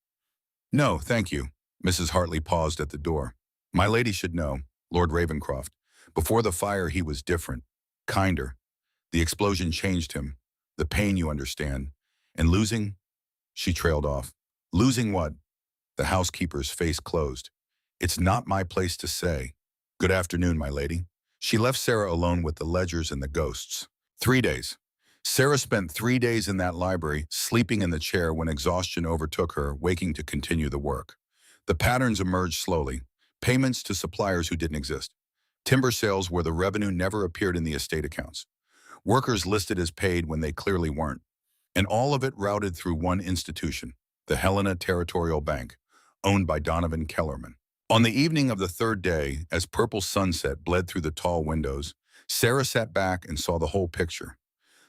No, thank you. Mrs. Hartley paused at the door. My lady should know, Lord Ravencroft. Before the fire he was different, kinder. The explosion changed him. The pain, you understand. And losing? She trailed off. Losing what? The housekeeper's face closed. It's not my place to say. Good afternoon, my lady. She left Sarah alone with the ledgers and the ghosts. 3 days. Sarah spent 3 days in that library, sleeping in the chair when exhaustion overtook her, waking to continue the work. The patterns emerged slowly. Payments to suppliers who didn't exist. Timber sales where the revenue never appeared in the estate accounts. Workers listed as paid when they clearly weren't. And all of it routed through one institution, the Helena Territorial Bank, owned by Donovan Kellerman. On the evening of the 3rd day, as purple sunset bled through the tall windows, Sarah sat back and saw the whole picture.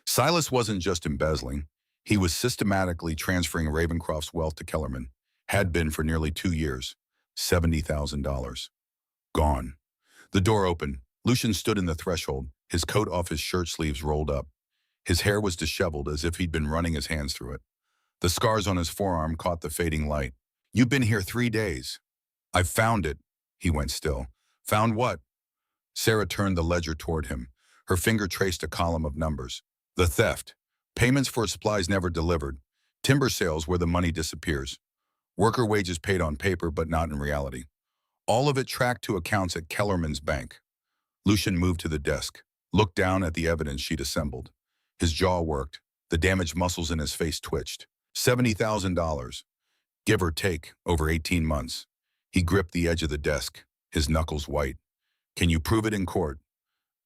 Silas wasn't just embezzling. He was systematically transferring Ravencroft's wealth to Kellerman. Had been for nearly 2 years. $70,000. Gone. The door opened. Lucian stood in the threshold, his coat off his shirt sleeves rolled up. His hair was disheveled as if he'd been running his hands through it. The scars on his forearm caught the fading light. You've been here 3 days. I've found it. He went still. Found what? Sarah turned the ledger toward him. Her finger traced a column of numbers. The theft. Payments for supplies never delivered. Timber sales where the money disappears. Worker wages paid on paper but not in reality. All of it tracked to accounts at Kellerman's bank. Lucian moved to the desk, looked down at the evidence she'd assembled. His jaw worked. The damaged muscles in his face twitched. $70,000. Give or take, over 18 months. He gripped the edge of the desk, his knuckles white. Can you prove it in court?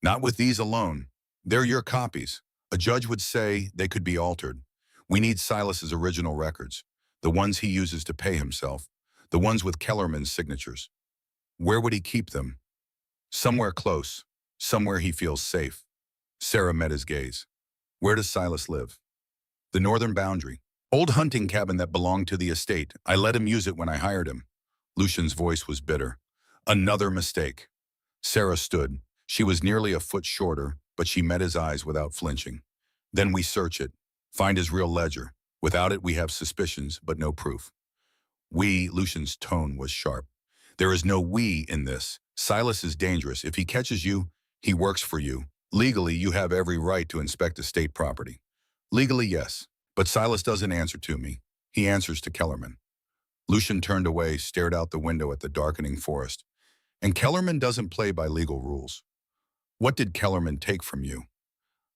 Not with these alone. They're your copies. A judge would say they could be altered. We need Silas's original records, the ones he uses to pay himself, the ones with Kellerman's signatures. Where would he keep them? Somewhere close, somewhere he feels safe. Sarah met his gaze. Where does Silas live? The northern boundary. Old hunting cabin that belonged to the estate. I let him use it when I hired him. Lucian's voice was bitter. Another mistake. Sarah stood. She was nearly a foot shorter, but she met his eyes without flinching. Then we search it, find his real ledger. Without it, we have suspicions, but no proof. We, Lucian's tone was sharp. There is no we in this. Silas is dangerous. If he catches you, he works for you. Legally, you have every right to inspect estate property. Legally, yes. But Silas doesn't answer to me. He answers to Kellerman. Lucian turned away, stared out the window at the darkening forest. And Kellerman doesn't play by legal rules. What did Kellerman take from you?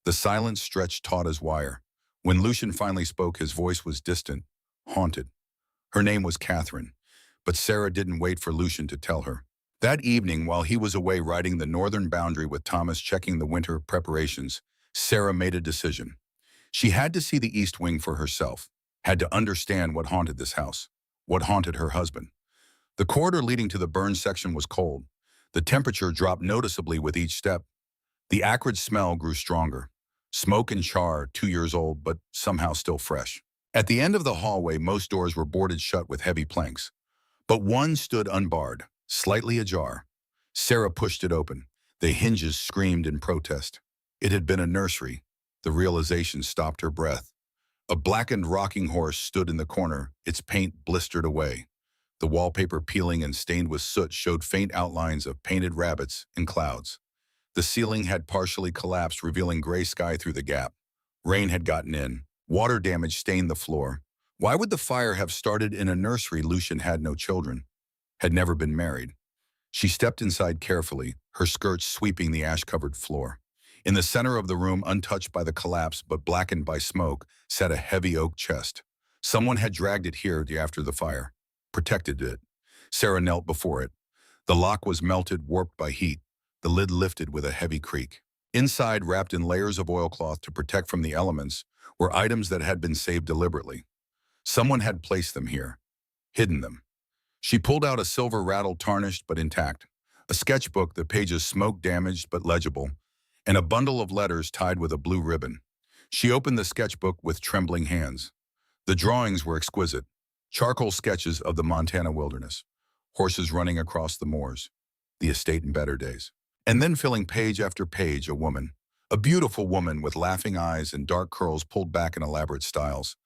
The silence stretched taut as wire. When Lucian finally spoke, his voice was distant, haunted. Her name was Catherine, but Sarah didn't wait for Lucian to tell her. That evening, while he was away riding the northern boundary with Thomas checking the winter preparations, Sarah made a decision. She had to see the East Wing for herself, had to understand what haunted this house, what haunted her husband. The corridor leading to the burn section was cold. The temperature dropped noticeably with each step. The acrid smell grew stronger. Smoke and char, 2 years old, but somehow still fresh. At the end of the hallway, most doors were boarded shut with heavy planks. But one stood unbarred, slightly ajar. Sarah pushed it open. The hinges screamed in protest. It had been a nursery. The realization stopped her breath. A blackened rocking horse stood in the corner, its paint blistered away. The wallpaper peeling and stained with soot showed faint outlines of painted rabbits and clouds. The ceiling had partially collapsed, revealing gray sky through the gap. Rain had gotten in. Water damage stained the floor. Why would the fire have started in a nursery? Lucian had no children, had never been married. She stepped inside carefully, her skirts sweeping the ash-covered floor. In the center of the room, untouched by the collapse but blackened by smoke, sat a heavy oak chest. Someone had dragged it here after the fire, protected it. Sarah knelt before it. The lock was melted, warped by heat. The lid lifted with a heavy creak. Inside, wrapped in layers of oilcloth to protect from the elements, were items that had been saved deliberately. Someone had placed them here, hidden them. She pulled out a silver rattle, tarnished but intact, a sketchbook, the pages smoke-damaged but legible, and a bundle of letters tied with a blue ribbon. She opened the sketchbook with trembling hands. The drawings were exquisite, charcoal sketches of the Montana wilderness, horses running across the moors, the estate in better days. And then filling page after page, a beautiful woman with laughing eyes and dark curls pulled back in elaborate styles.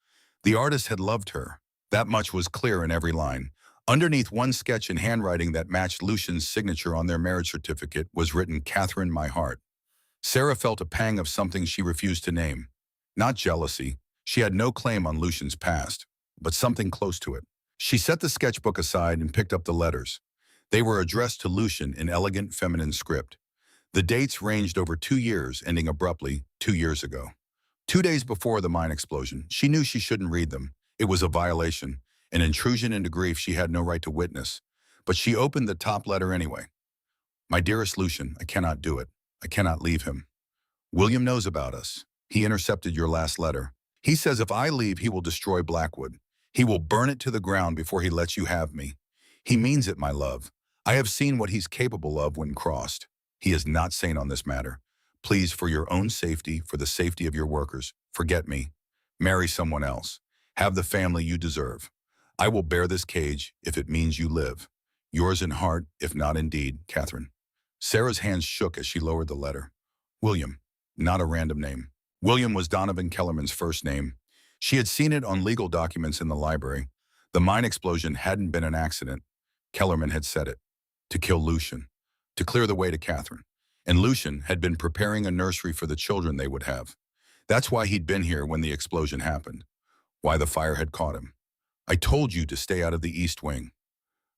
The artist had loved her. That much was clear in every line. Underneath one sketch in handwriting that matched Lucian's signature on their marriage certificate was written, "Catherine, my heart." Sarah felt a pang of something she refused to name. Not jealousy. She had no claim on Lucian's past, but something close to it. She set the sketchbook aside and picked up the letters. They were addressed to Lucian in elegant feminine script. The dates ranged over 2 years, ending abruptly 2 years ago. 2 days before the mine explosion. She knew she shouldn't read them. It was a violation, an intrusion into grief she had no right to witness. But she opened the top letter anyway. "My dearest Lucian, I cannot do it. I cannot leave him. William knows about us. He intercepted your last letter. He says if I leave, he will destroy Blackwood. He will burn it to the ground before he lets you have me. He means it, my love. I have seen what he's capable of when crossed. He is not sane on this matter. Please, for your own safety, for the safety of your workers, forget me. Marry someone else. Have the family you deserve. I will bear this cage if it means you live. Yours in heart, if not in deed, Catherine." Sarah's hands shook as she lowered the letter. William, not a random name. William was Donovan Kellerman's first name. She had seen it on legal documents in the library. The mine explosion hadn't been an accident. Kellerman had said it. To kill Lucian. To clear the way to Catherine. And Lucian had been preparing a nursery for the children they would have. That's why he'd been here when the explosion happened. Why the fire had caught him. "I told you to stay out of the East Wing."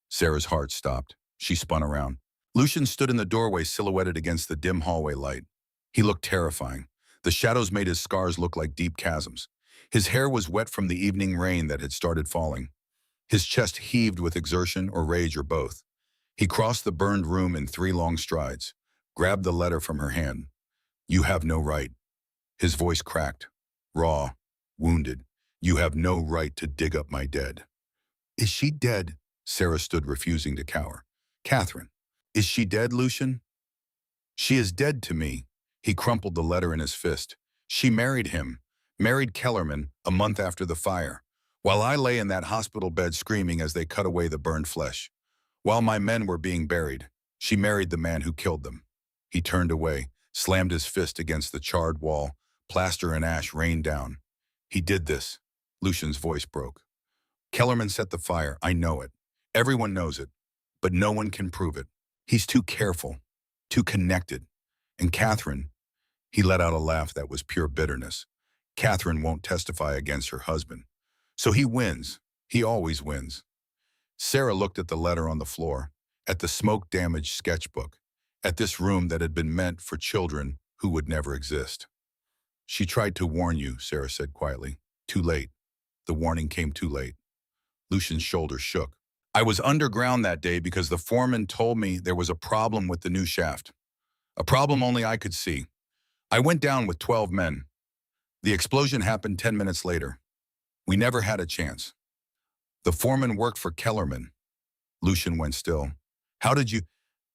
Sarah's heart stopped. She spun around. Lucian stood in the doorway, silhouetted against the dim hallway light. He looked terrifying. The shadows made his scars look like deep chasms. His hair was wet from the evening rain that had started falling. His chest heaved with exertion or rage or both. He crossed the burned room in 3 long strides, grabbed the letter from her hand. "You have no right." His voice cracked, raw, wounded. "You have no right to dig up my dead." "Is she dead?" Sarah stood, refusing to cower. "Catherine, is she dead, Lucian?" "She is dead to me." He crumpled the letter in his fist. "She married him, married Kellerman, a month after the fire, while I lay in that hospital bed screaming as they cut away the burned flesh. While my men were being buried, she married the man who killed them." He turned away, slammed his fist against the charred wall. Plaster and ash rained down. "He did this." Lucian's voice broke. "Kellerman set the fire. I know it. Everyone knows it. But no one can prove it. He's too careful, too connected. And Catherine," he let out a laugh that was pure bitterness, "Catherine won't testify against her husband. So he wins. He always wins." Sarah looked at the letter on the floor, at the smoke-damaged sketchbook, at this room that had been meant for children who would never exist. "She tried to warn you," Sarah said quietly. "Too late. The warning came too late." Lucian's shoulders shook. "I was underground that day because the foreman told me there was a problem with the new shaft. A problem only I could see. I went down with 12 men. The explosion happened 10 minutes later. We never had a chance. The foreman worked for Kellerman." Lucian went still. "How did you—"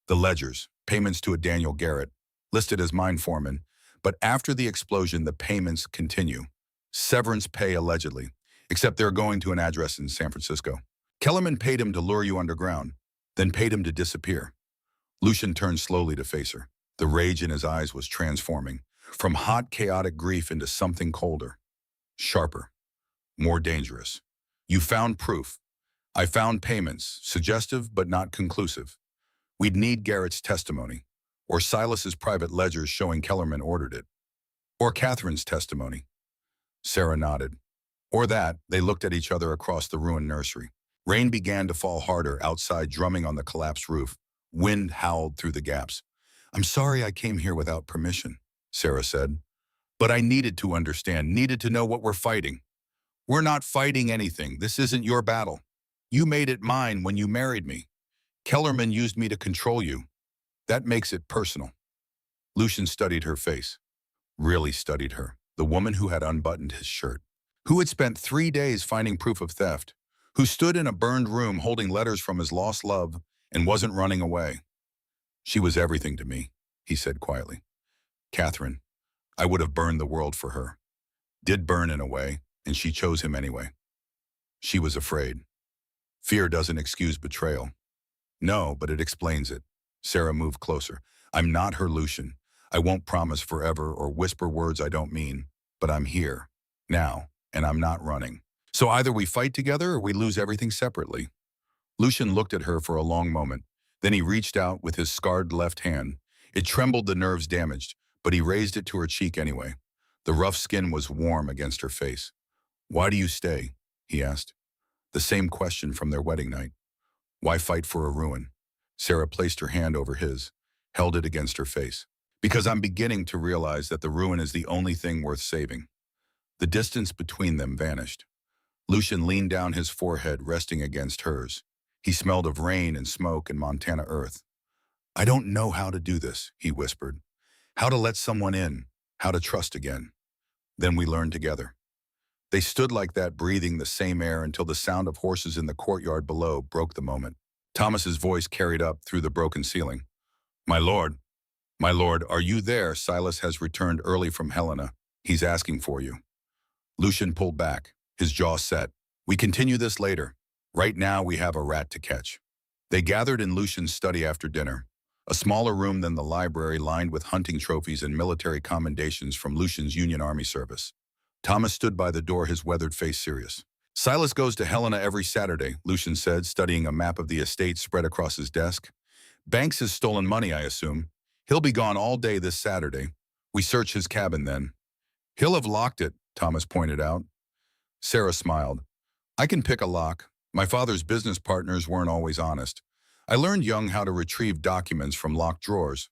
"The ledgers, payments to a Daniel Garrett, listed as mine foreman. But after the explosion, the payments continue. Severance pay allegedly, except they're going to an address in San Francisco. Kellerman paid him to lure you underground, then paid him to disappear." Lucian turned slowly to face her. The rage in his eyes was transforming, from hot, chaotic grief into something colder, sharper, more dangerous. "You found proof. I found payments, suggestive but not conclusive. We'd need Garrett's testimony. Or Silas's private ledgers showing Kellerman ordered it. Or Catherine's testimony. Sarah nodded. Or that, they looked at each other across the ruined nursery. Rain began to fall harder outside, drumming on the collapsed roof. Wind howled through the gaps. "I'm sorry I came here without permission," Sarah said. "But I needed to understand, needed to know what we're fighting. We're not fighting anything. This isn't your battle. You made it mine when you married me. Kellerman used me to control you. That makes it personal." Lucian studied her face. Really studied her. The woman who had unbuttoned his shirt. Who had spent 3 days finding proof of theft. Who stood in a burned room holding letters from his lost love and wasn't running away. "She was everything to me," he said quietly. "Catherine, I would have burned the world for her. Did burn in a way, and she chose him anyway. She was afraid. Fear doesn't excuse betrayal." "No, but it explains it." Sarah moved closer. "I'm not her Lucian. I won't promise forever or whisper words I don't mean, but I'm here, now, and I'm not running. So either we fight together or we lose everything separately." Lucian looked at her for a long moment. Then he reached out with his scarred left hand. It trembled, the nerves damaged, but he raised it to her cheek anyway. The rough skin was warm against her face. "Why do you stay?" he asked. The same question from their wedding night. "Why fight for a ruin?" Sarah placed her hand over his, held it against her face. "Because I'm beginning to realize that the ruin is the only thing worth saving." The distance between them vanished. Lucian leaned down, his forehead resting against hers. He smelled of rain and smoke and Montana earth. "I don't know how to do this," he whispered. "How to let someone in, how to trust again." Then we learned together. They stood like that, breathing the same air until the sound of horses in the courtyard below broke the moment. Thomas's voice carried up through the broken ceiling. My lord, are you there? Silas has returned early from Helena. He's asking for you." Lucian pulled back, his jaw set. "We continue this later. Right now we have a rat to catch." They gathered in Lucian's study after dinner, a smaller room than the library lined with hunting trophies and military commendations from Lucian's Union Army service. Thomas stood by the door, his weathered face serious. "Silas goes to Helena every Saturday," Lucian said, studying a map of the estate spread across his desk. "Banks has stolen money, I assume. He'll be gone all day this Saturday. We search his cabin then." "He'll have locked it," Thomas pointed out. Sarah smiled. "I can pick a lock. My father's business partners weren't always honest. I learned young how to retrieve documents from locked drawers."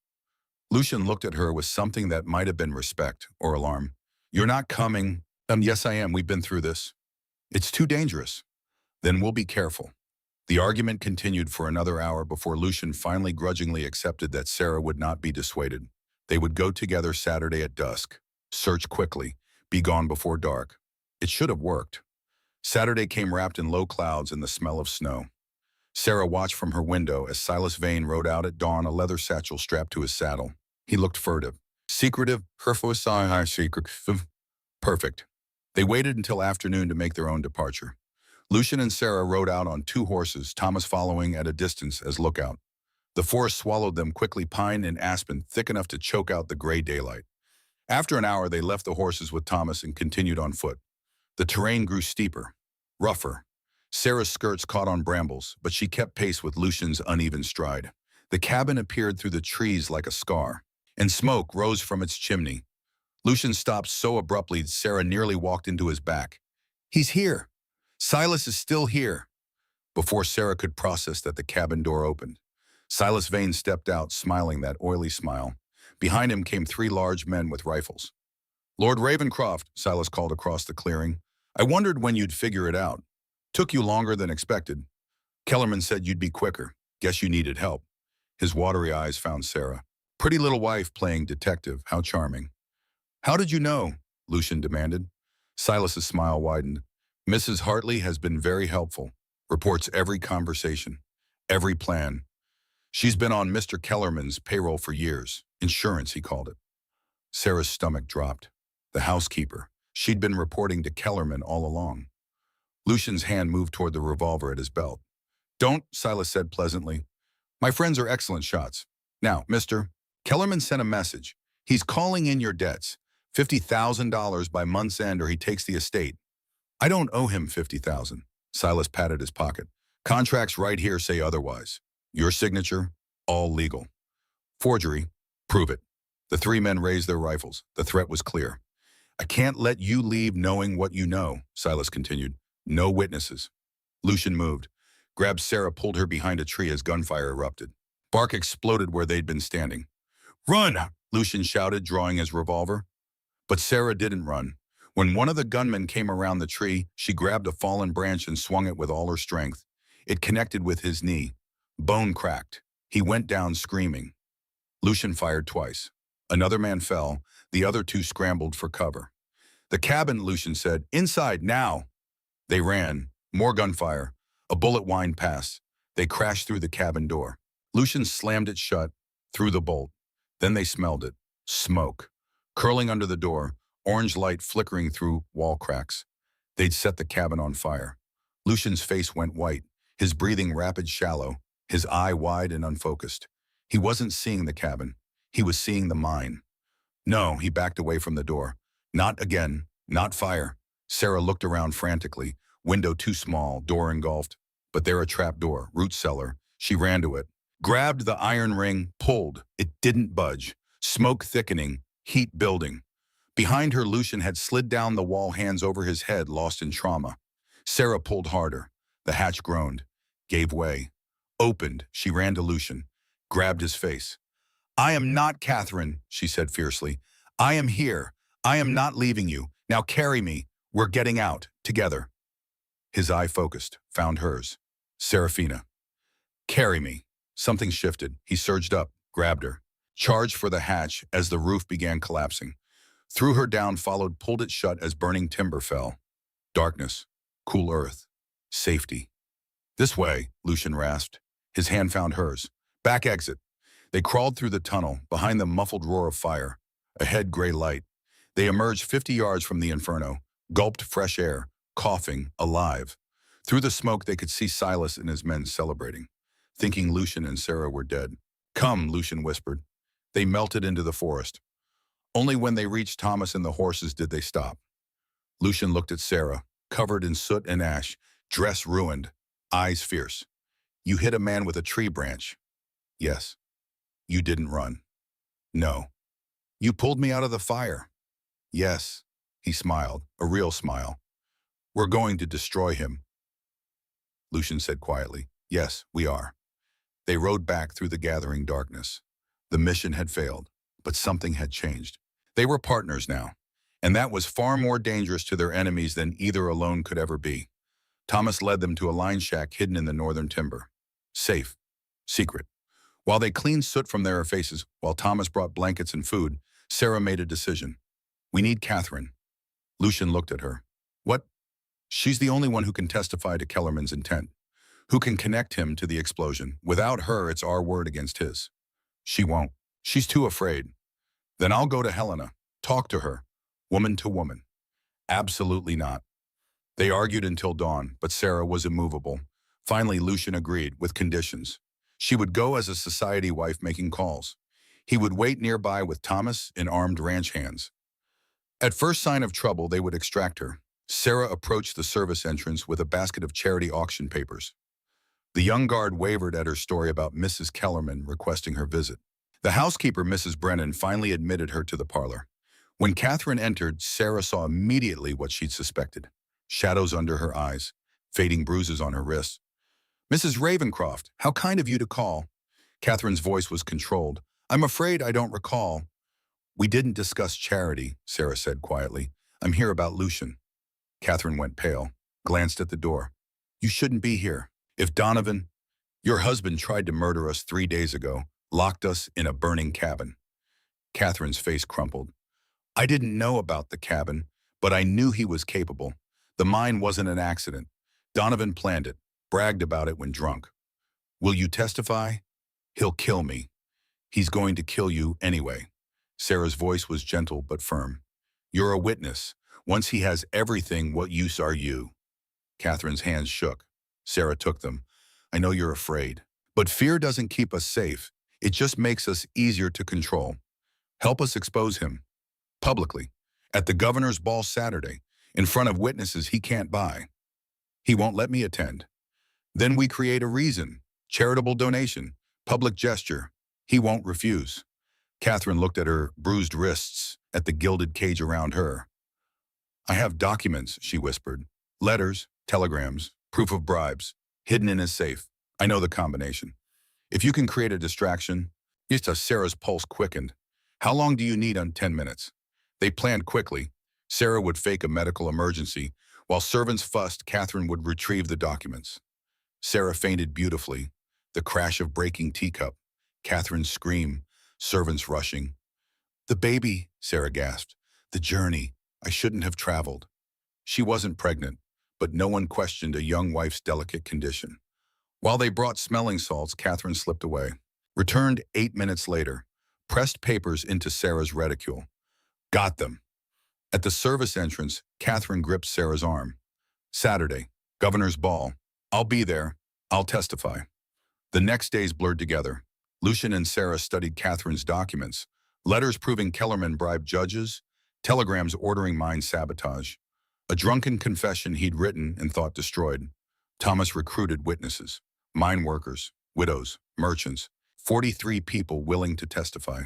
Lucian looked at her with something that might have been respect or alarm. "You're not coming?" Yes, I am. We've been through this." "It's too dangerous." "Then we'll be careful." The argument continued for another hour before Lucian finally grudgingly accepted that Sarah would not be dissuaded. They would go together Saturday at dusk, search quickly, be gone before dark. It should have worked. Saturday came wrapped in low clouds and the smell of snow. Sarah watched from her window as Silas Vane rode out at dawn, a leather satchel strapped to his saddle. He looked furtive. Secretive, perfect. They waited until afternoon to make their own departure. Lucian and Sarah rode out on 2 horses, Thomas following at a distance as lookout. The forest swallowed them quickly, pine and aspen thick enough to choke out the gray daylight. After an hour, they left the horses with Thomas and continued on foot. The terrain grew steeper, rougher. Sarah's skirts caught on brambles, but she kept pace with Lucian's uneven stride. The cabin appeared through the trees like a scar, and smoke rose from its chimney. Lucian stopped so abruptly Sarah nearly walked into his back. "He's here! Silas is still here!" Before Sarah could process that, the cabin door opened. Silas Vane stepped out, smiling that oily smile. Behind him came 3 large men with rifles. "Lord Ravencroft," Silas called across the clearing. "I wondered when you'd figure it out. Took you longer than expected. Kellerman said you'd be quicker. Guess you needed help." His watery eyes found Sarah. "Pretty little wife playing detective. How charming." "How did you know?" Lucian demanded. Silas's smile widened. "Mrs. Hartley has been very helpful. Reports every conversation, every plan. She's been on Mr. Kellerman's payroll for years. Insurance, he called it." Sarah's stomach dropped. The housekeeper. She'd been reporting to Kellerman all along. Lucian's hand moved toward the revolver at his belt. "Don't," Silas said pleasantly. "My friends are excellent shots. Now, Mr. Kellerman sent a message. He's calling in your debts. $50,000 by month's end or he takes the estate." "I don't owe him $50,000. Silas patted his pocket. "Contracts right here say otherwise. Your signature, all legal." "Forgery." Prove it. The three men raised their rifles. The threat was clear. I can't let you leave knowing what you know, Silas continued. No witnesses. Lucian moved, grabbed Sarah, pulled her behind a tree as gunfire erupted. Bark exploded where they'd been standing. Run! Lucian shouted, drawing his revolver. But Sarah didn't run. When one of the gunmen came around the tree, she grabbed a fallen branch and swung it with all her strength. It connected with his knee. Bone cracked. He went down screaming. Lucian fired twice. Another man fell. The other two scrambled for cover. The cabin, Lucian said. Inside, now! They ran. More gunfire. A bullet whined past. They crashed through the cabin door. Lucian slammed it shut, threw the bolt. Then they smelled it. Smoke. Curling under the door, orange light flickering through wall cracks. They'd set the cabin on fire. Lucian's face went white, his breathing rapid, shallow, his eye wide and unfocused. He wasn't seeing the cabin. He was seeing the mine. No, he backed away from the door. Not again. Not fire. Sarah looked around frantically. Window too small, door engulfed. But there a trap door, root cellar. She ran to it. Grabbed the iron ring, pulled. It didn't budge. Smoke thickening, heat building. Behind her, Lucian had slid down the wall, hands over his head, lost in trauma. Sarah pulled harder. The hatch groaned, gave way. Opened. She ran to Lucian, grabbed his face. I am not Catherine, she said fiercely. I am here. I am not leaving you. Now carry me. We're getting out, together. His eye focused, found hers. Serafina. Carry me. Something shifted. He surged up, grabbed her. Charged for the hatch as the roof began collapsing. Threw her down, followed, pulled it shut as burning timber fell. Darkness. Cool earth. Safety. This way, Lucian rasped. His hand found hers. Back exit. They crawled through the tunnel, behind the muffled roar of fire. Ahead, gray light. They emerged 50 yards from the inferno, gulped fresh air, coughing, alive. Through the smoke, they could see Silas and his men celebrating, thinking Lucian and Sarah were dead. Come, Lucian whispered. They melted into the forest. Only when they reached Thomas and the horses did they stop. Lucian looked at Sarah, covered in soot and ash, dress ruined, eyes fierce. You hit a man with a tree branch. Yes. You didn't run. No. You pulled me out of the fire. Yes. He smiled, a real smile. We're going to destroy him. Lucian said quietly, yes, we are. They rode back through the gathering darkness. The mission had failed, but something had changed. They were partners now, and that was far more dangerous to their enemies than either alone could ever be. Thomas led them to a line shack hidden in the northern timber. Safe. Secret. While they cleaned soot from their faces, while Thomas brought blankets and food, Sarah made a decision. We need Catherine. Lucian looked at her. What? She's the only one who can testify to Kellerman's intent, who can connect him to the explosion. Without her, it's our word against his. She won't. She's too afraid. Then I'll go to Helena, talk to her, woman to woman. Absolutely not. They argued until dawn, but Sarah was immovable. Finally, Lucian agreed, with conditions. She would go as a society wife making calls. He would wait nearby with Thomas in armed ranch hands. At first sign of trouble, they would extract her. Sarah approached the service entrance with a basket of charity auction papers. The young guard wavered at her story about Mrs. Kellerman requesting her visit. The housekeeper, Mrs. Brennan, finally admitted her to the parlor. When Catherine entered, Sarah saw immediately what she'd suspected. Shadows under her eyes, fading bruises on her wrists. Mrs. Ravencroft, how kind of you to call. Catherine's voice was controlled. I'm afraid I don't recall. We didn't discuss charity, Sarah said quietly. I'm here about Lucian. Catherine went pale, glanced at the door. You shouldn't be here. If Donovan, your husband tried to murder us 3 days ago, locked us in a burning cabin. Catherine's face crumpled. I didn't know about the cabin, but I knew he was capable. The mine wasn't an accident. Donovan planned it, bragged about it when drunk. Will you testify? He'll kill me. He's going to kill you anyway. Sarah's voice was gentle but firm. You're a witness. Once he has everything, what use are you? Catherine's hands shook. Sarah took them. I know you're afraid, but fear doesn't keep us safe. It just makes us easier to control. Help us expose him. Publicly. At the governor's ball Saturday. In front of witnesses he can't buy. He won't let me attend. Then we create a reason. Charitable donation. Public gesture. He won't refuse. Catherine looked at her bruised wrists, at the gilded cage around her. I have documents, she whispered. Letters, telegrams, proof of bribes, hidden in his safe. I know the combination. If you can create a distraction, yes, Sarah's pulse quickened. How long do you need on 10 minutes? They planned quickly. Sarah would fake a medical emergency. While servants fussed, Catherine would retrieve the documents. Sarah fainted beautifully. The crash of breaking teacup. Catherine's scream. Servants rushing. The baby, Sarah gasped. The journey. I shouldn't have traveled. She wasn't pregnant, but no one questioned a young wife's delicate condition. While they brought smelling salts, Catherine slipped away. Returned 8 minutes later. Pressed papers into Sarah's reticule. Got them. At the service entrance, Catherine gripped Sarah's arm. Saturday, Governor's Ball. I'll be there. I'll testify. The next days blurred together. Lucian and Sarah studied Catherine's documents. Letters proving Kellerman bribed judges. Telegrams ordering mine sabotage. A drunken confession he'd written and thought destroyed. Thomas recruited witnesses. Mine workers, widows, merchants. 43 people willing to testify.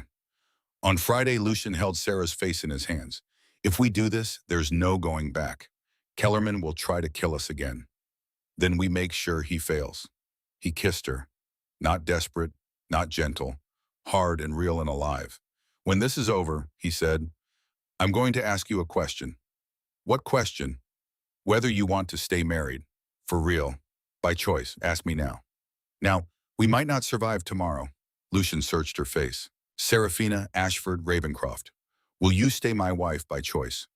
On Friday, Lucian held Sarah's face in his hands. If we do this, there's no going back. Kellerman will try to kill us again. Then we make sure he fails. He kissed her. Not desperate, not gentle, hard and real and alive. When this is over, he said, I'm going to ask you a question. What question? Whether you want to stay married. For real. By choice. Ask me now. Now, we might not survive tomorrow. Lucian searched her face. Serafina Ashford Ravencroft. Will you stay my wife by choice?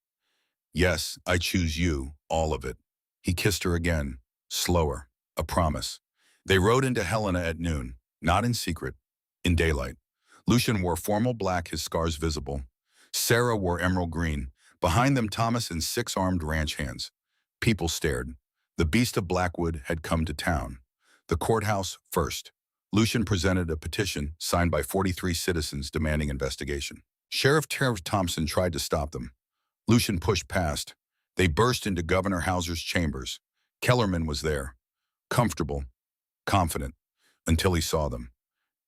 Yes, I choose you, all of it. He kissed her again, slower, a promise. They rode into Helena at noon, not in secret, in daylight. Lucian wore formal black, his scars visible. Sarah wore emerald green. Behind them, Thomas and 6 armed ranch hands. People stared. The beast of Blackwood had come to town. The courthouse first. Lucian presented a petition signed by 43 citizens demanding investigation. Sheriff Terrence Thompson tried to stop them. Lucian pushed past. They burst into Governor Hauser's chambers. Kellerman was there, comfortable, confident, until he saw them.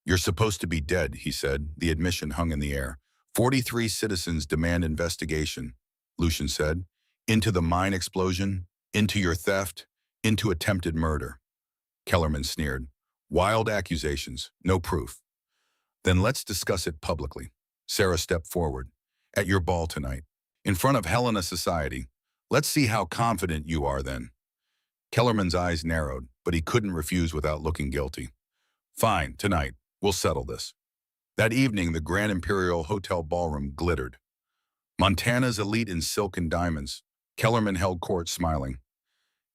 You're supposed to be dead, he said. The admission hung in the air. 43 citizens demand investigation, Lucian said. Into the mine explosion, into your theft, into attempted murder. Kellerman sneered. Wild accusations, no proof. Then let's discuss it publicly. Sarah stepped forward. At your ball tonight, in front of Helena Society. Let's see how confident you are then. Kellerman's eyes narrowed, but he couldn't refuse without looking guilty. Fine, tonight. We'll settle this. That evening, the Grand Imperial Hotel ballroom glittered. Montana's elite in silk and diamonds. Kellerman held court, smiling.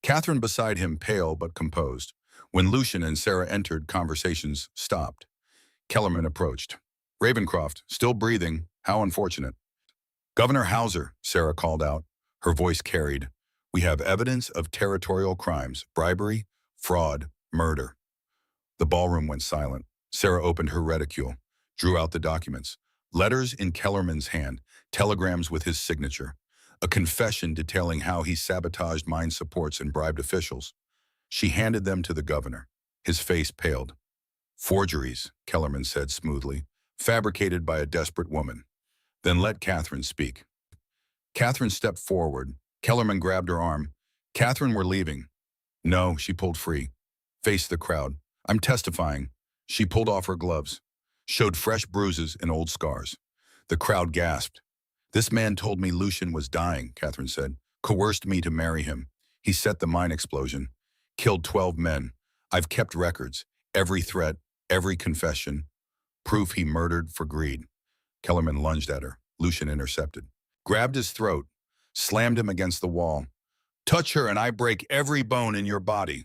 Catherine beside him, pale but composed. When Lucian and Sarah entered, conversations stopped. Kellerman approached. Ravencroft, still breathing. How unfortunate. Governor Hauser, Sarah called out. Her voice carried. We have evidence of territorial crimes, bribery, fraud, murder. The ballroom went silent. Sarah opened her reticule, drew out the documents. Letters in Kellerman's hand, telegrams with his signature. A confession detailing how he sabotaged mine supports and bribed officials. She handed them to the governor. His face paled. Forgeries, Kellerman said smoothly, fabricated by a desperate woman. Then let Catherine speak. Catherine stepped forward. Kellerman grabbed her arm. Catherine, we're leaving. No, she pulled free. Faced the crowd. I'm testifying. She pulled off her gloves. Showed fresh bruises and old scars. The crowd gasped. This man told me Lucian was dying, Catherine said. Coerced me to marry him. He set the mine explosion. Killed 12 men. I've kept records. Every threat, every confession. Proof he murdered for greed. Kellerman lunged at her. Lucian intercepted. Grabbed his throat. Slammed him against the wall. Touch her and I break every bone in your body.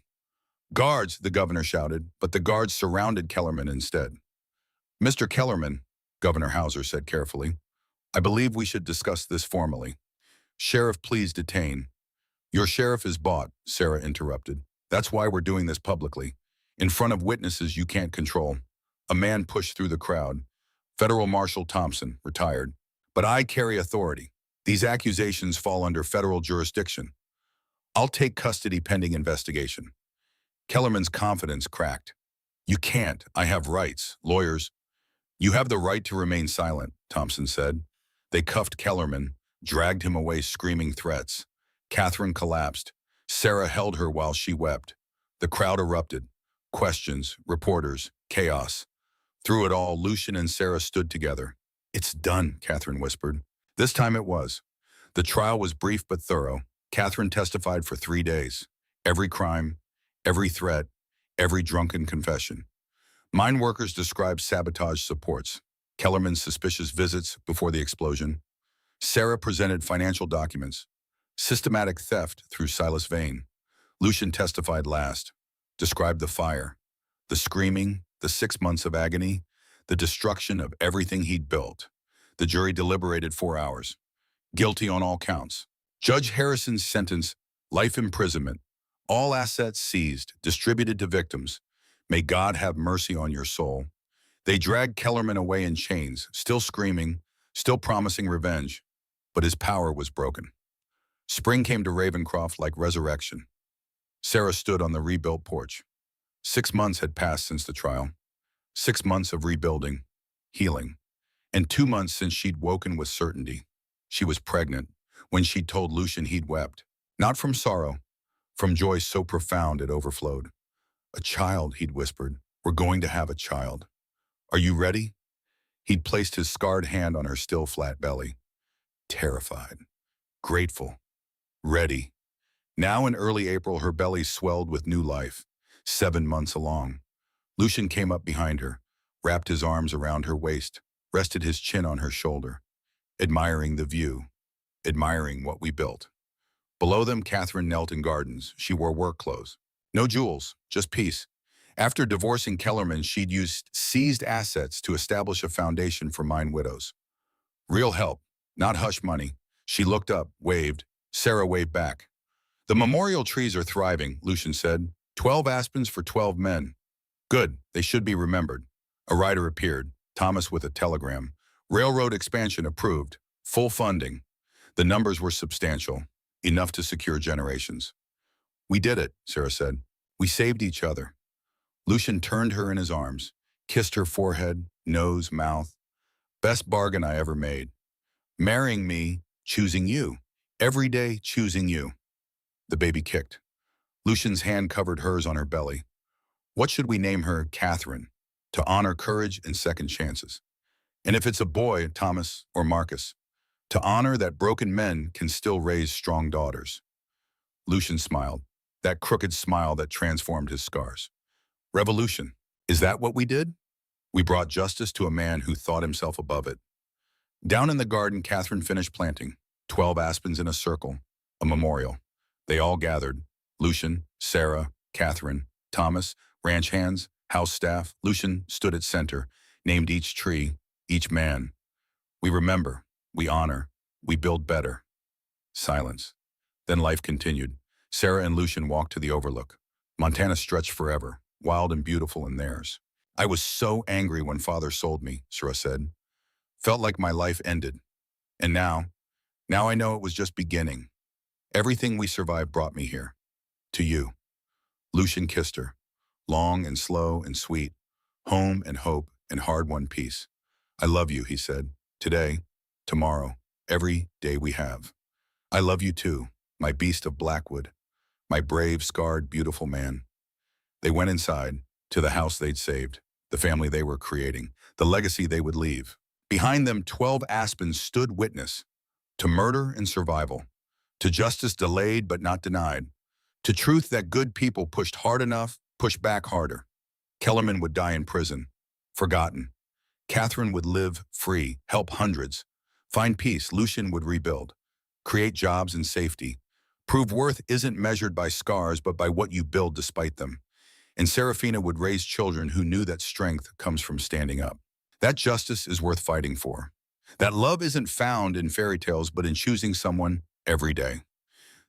Guards, the governor shouted, but the guards surrounded Kellerman instead. Mr. Kellerman, Governor Hauser said carefully, I believe we should discuss this formally. Sheriff, please detain. Your sheriff is bought, Sarah interrupted. That's why we're doing this publicly. In front of witnesses you can't control. A man pushed through the crowd. Federal Marshal Thompson, retired. But I carry authority. These accusations fall under federal jurisdiction. I'll take custody pending investigation. Kellerman's confidence cracked. You can't. I have rights. Lawyers. You have the right to remain silent, Thompson said. They cuffed Kellerman, dragged him away screaming threats. Catherine collapsed. Sarah held her while she wept. The crowd erupted. Questions, reporters, chaos. Through it all, Lucian and Sarah stood together. It's done, Catherine whispered. This time it was. The trial was brief but thorough. Catherine testified for 3 days. Every crime, every threat, every drunken confession. Mine workers described sabotage supports, Kellerman's suspicious visits before the explosion. Sarah presented financial documents, systematic theft through Silas Vane. Lucian testified last, described the fire, the screaming, the 6 months of agony, the destruction of everything he'd built. The jury deliberated 4 hours. Guilty on all counts. Judge Harrison's sentence, life imprisonment, all assets seized, distributed to victims. May God have mercy on your soul. They dragged Kellerman away in chains, still screaming, still promising revenge, but his power was broken. Spring came to Ravencroft like resurrection. Sarah stood on the rebuilt porch. 6 months had passed since the trial. 6 months of rebuilding, healing, and 2 months since she'd woken with certainty. She was pregnant when she'd told Lucian he'd wept, not from sorrow, from joy so profound it overflowed. A child, he'd whispered. We're going to have a child. Are you ready? He'd placed his scarred hand on her still flat belly. Terrified, grateful, ready. Now in early April, her belly swelled with new life, 7 months along. Lucian came up behind her, wrapped his arms around her waist, rested his chin on her shoulder, admiring the view, admiring what we built. Below them, Catherine knelt in gardens. She wore work clothes. No jewels, just peace. After divorcing Kellerman, she'd used seized assets to establish a foundation for mine widows. Real help, not hush money. She looked up, waved. Sarah waved back. The memorial trees are thriving, Lucian said. 12 aspens for 12 men. Good, they should be remembered. A rider appeared, Thomas with a telegram. Railroad expansion approved. Full funding. The numbers were substantial, enough to secure generations. We did it, Sarah said. We saved each other. Lucian turned her in his arms, kissed her forehead, nose, mouth. Best bargain I ever made. Marrying me, choosing you. Every day, choosing you. The baby kicked. Lucian's hand covered hers on her belly. What should we name her? Catherine, to honor courage and second chances. And if it's a boy, Thomas or Marcus, to honor that broken men can still raise strong daughters. Lucian smiled, that crooked smile that transformed his scars. Revolution. Is that what we did? We brought justice to a man who thought himself above it. Down in the garden, Catherine finished planting, 12 aspens in a circle, a memorial. They all gathered, Lucian, Sarah, Catherine, Thomas, ranch hands, house staff. Lucian stood at center, named each tree, each man. We remember, we honor, we build better. Silence. Then life continued. Sarah and Lucian walked to the overlook. Montana stretched forever, wild and beautiful in theirs. I was so angry when Father sold me, Sarah said. Felt like my life ended. And now I know it was just beginning. Everything we survived brought me here. To you. Lucian kissed her. Long and slow and sweet. Home and hope and hard-won peace. I love you, he said. Today, tomorrow, every day we have. I love you too, my beast of Blackwood. My brave, scarred, beautiful man. They went inside, to the house they'd saved, the family they were creating, the legacy they would leave. Behind them, 12 aspens stood witness to murder and survival, to justice delayed but not denied, to truth that good people pushed hard enough, pushed back harder. Kellerman would die in prison, forgotten. Catherine would live free, help hundreds, find peace. Lucian would rebuild, create jobs and safety. Prove worth isn't measured by scars, but by what you build despite them. And Serafina would raise children who knew that strength comes from standing up. That justice is worth fighting for. That love isn't found in fairy tales, but in choosing someone every day.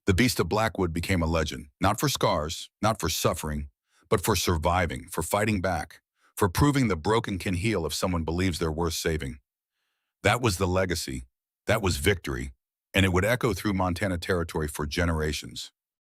The Beast of Blackwood became a legend, not for scars, not for suffering, but for surviving, for fighting back, for proving the broken can heal if someone believes they're worth saving. That was the legacy. That was victory. And it would echo through Montana territory for generations.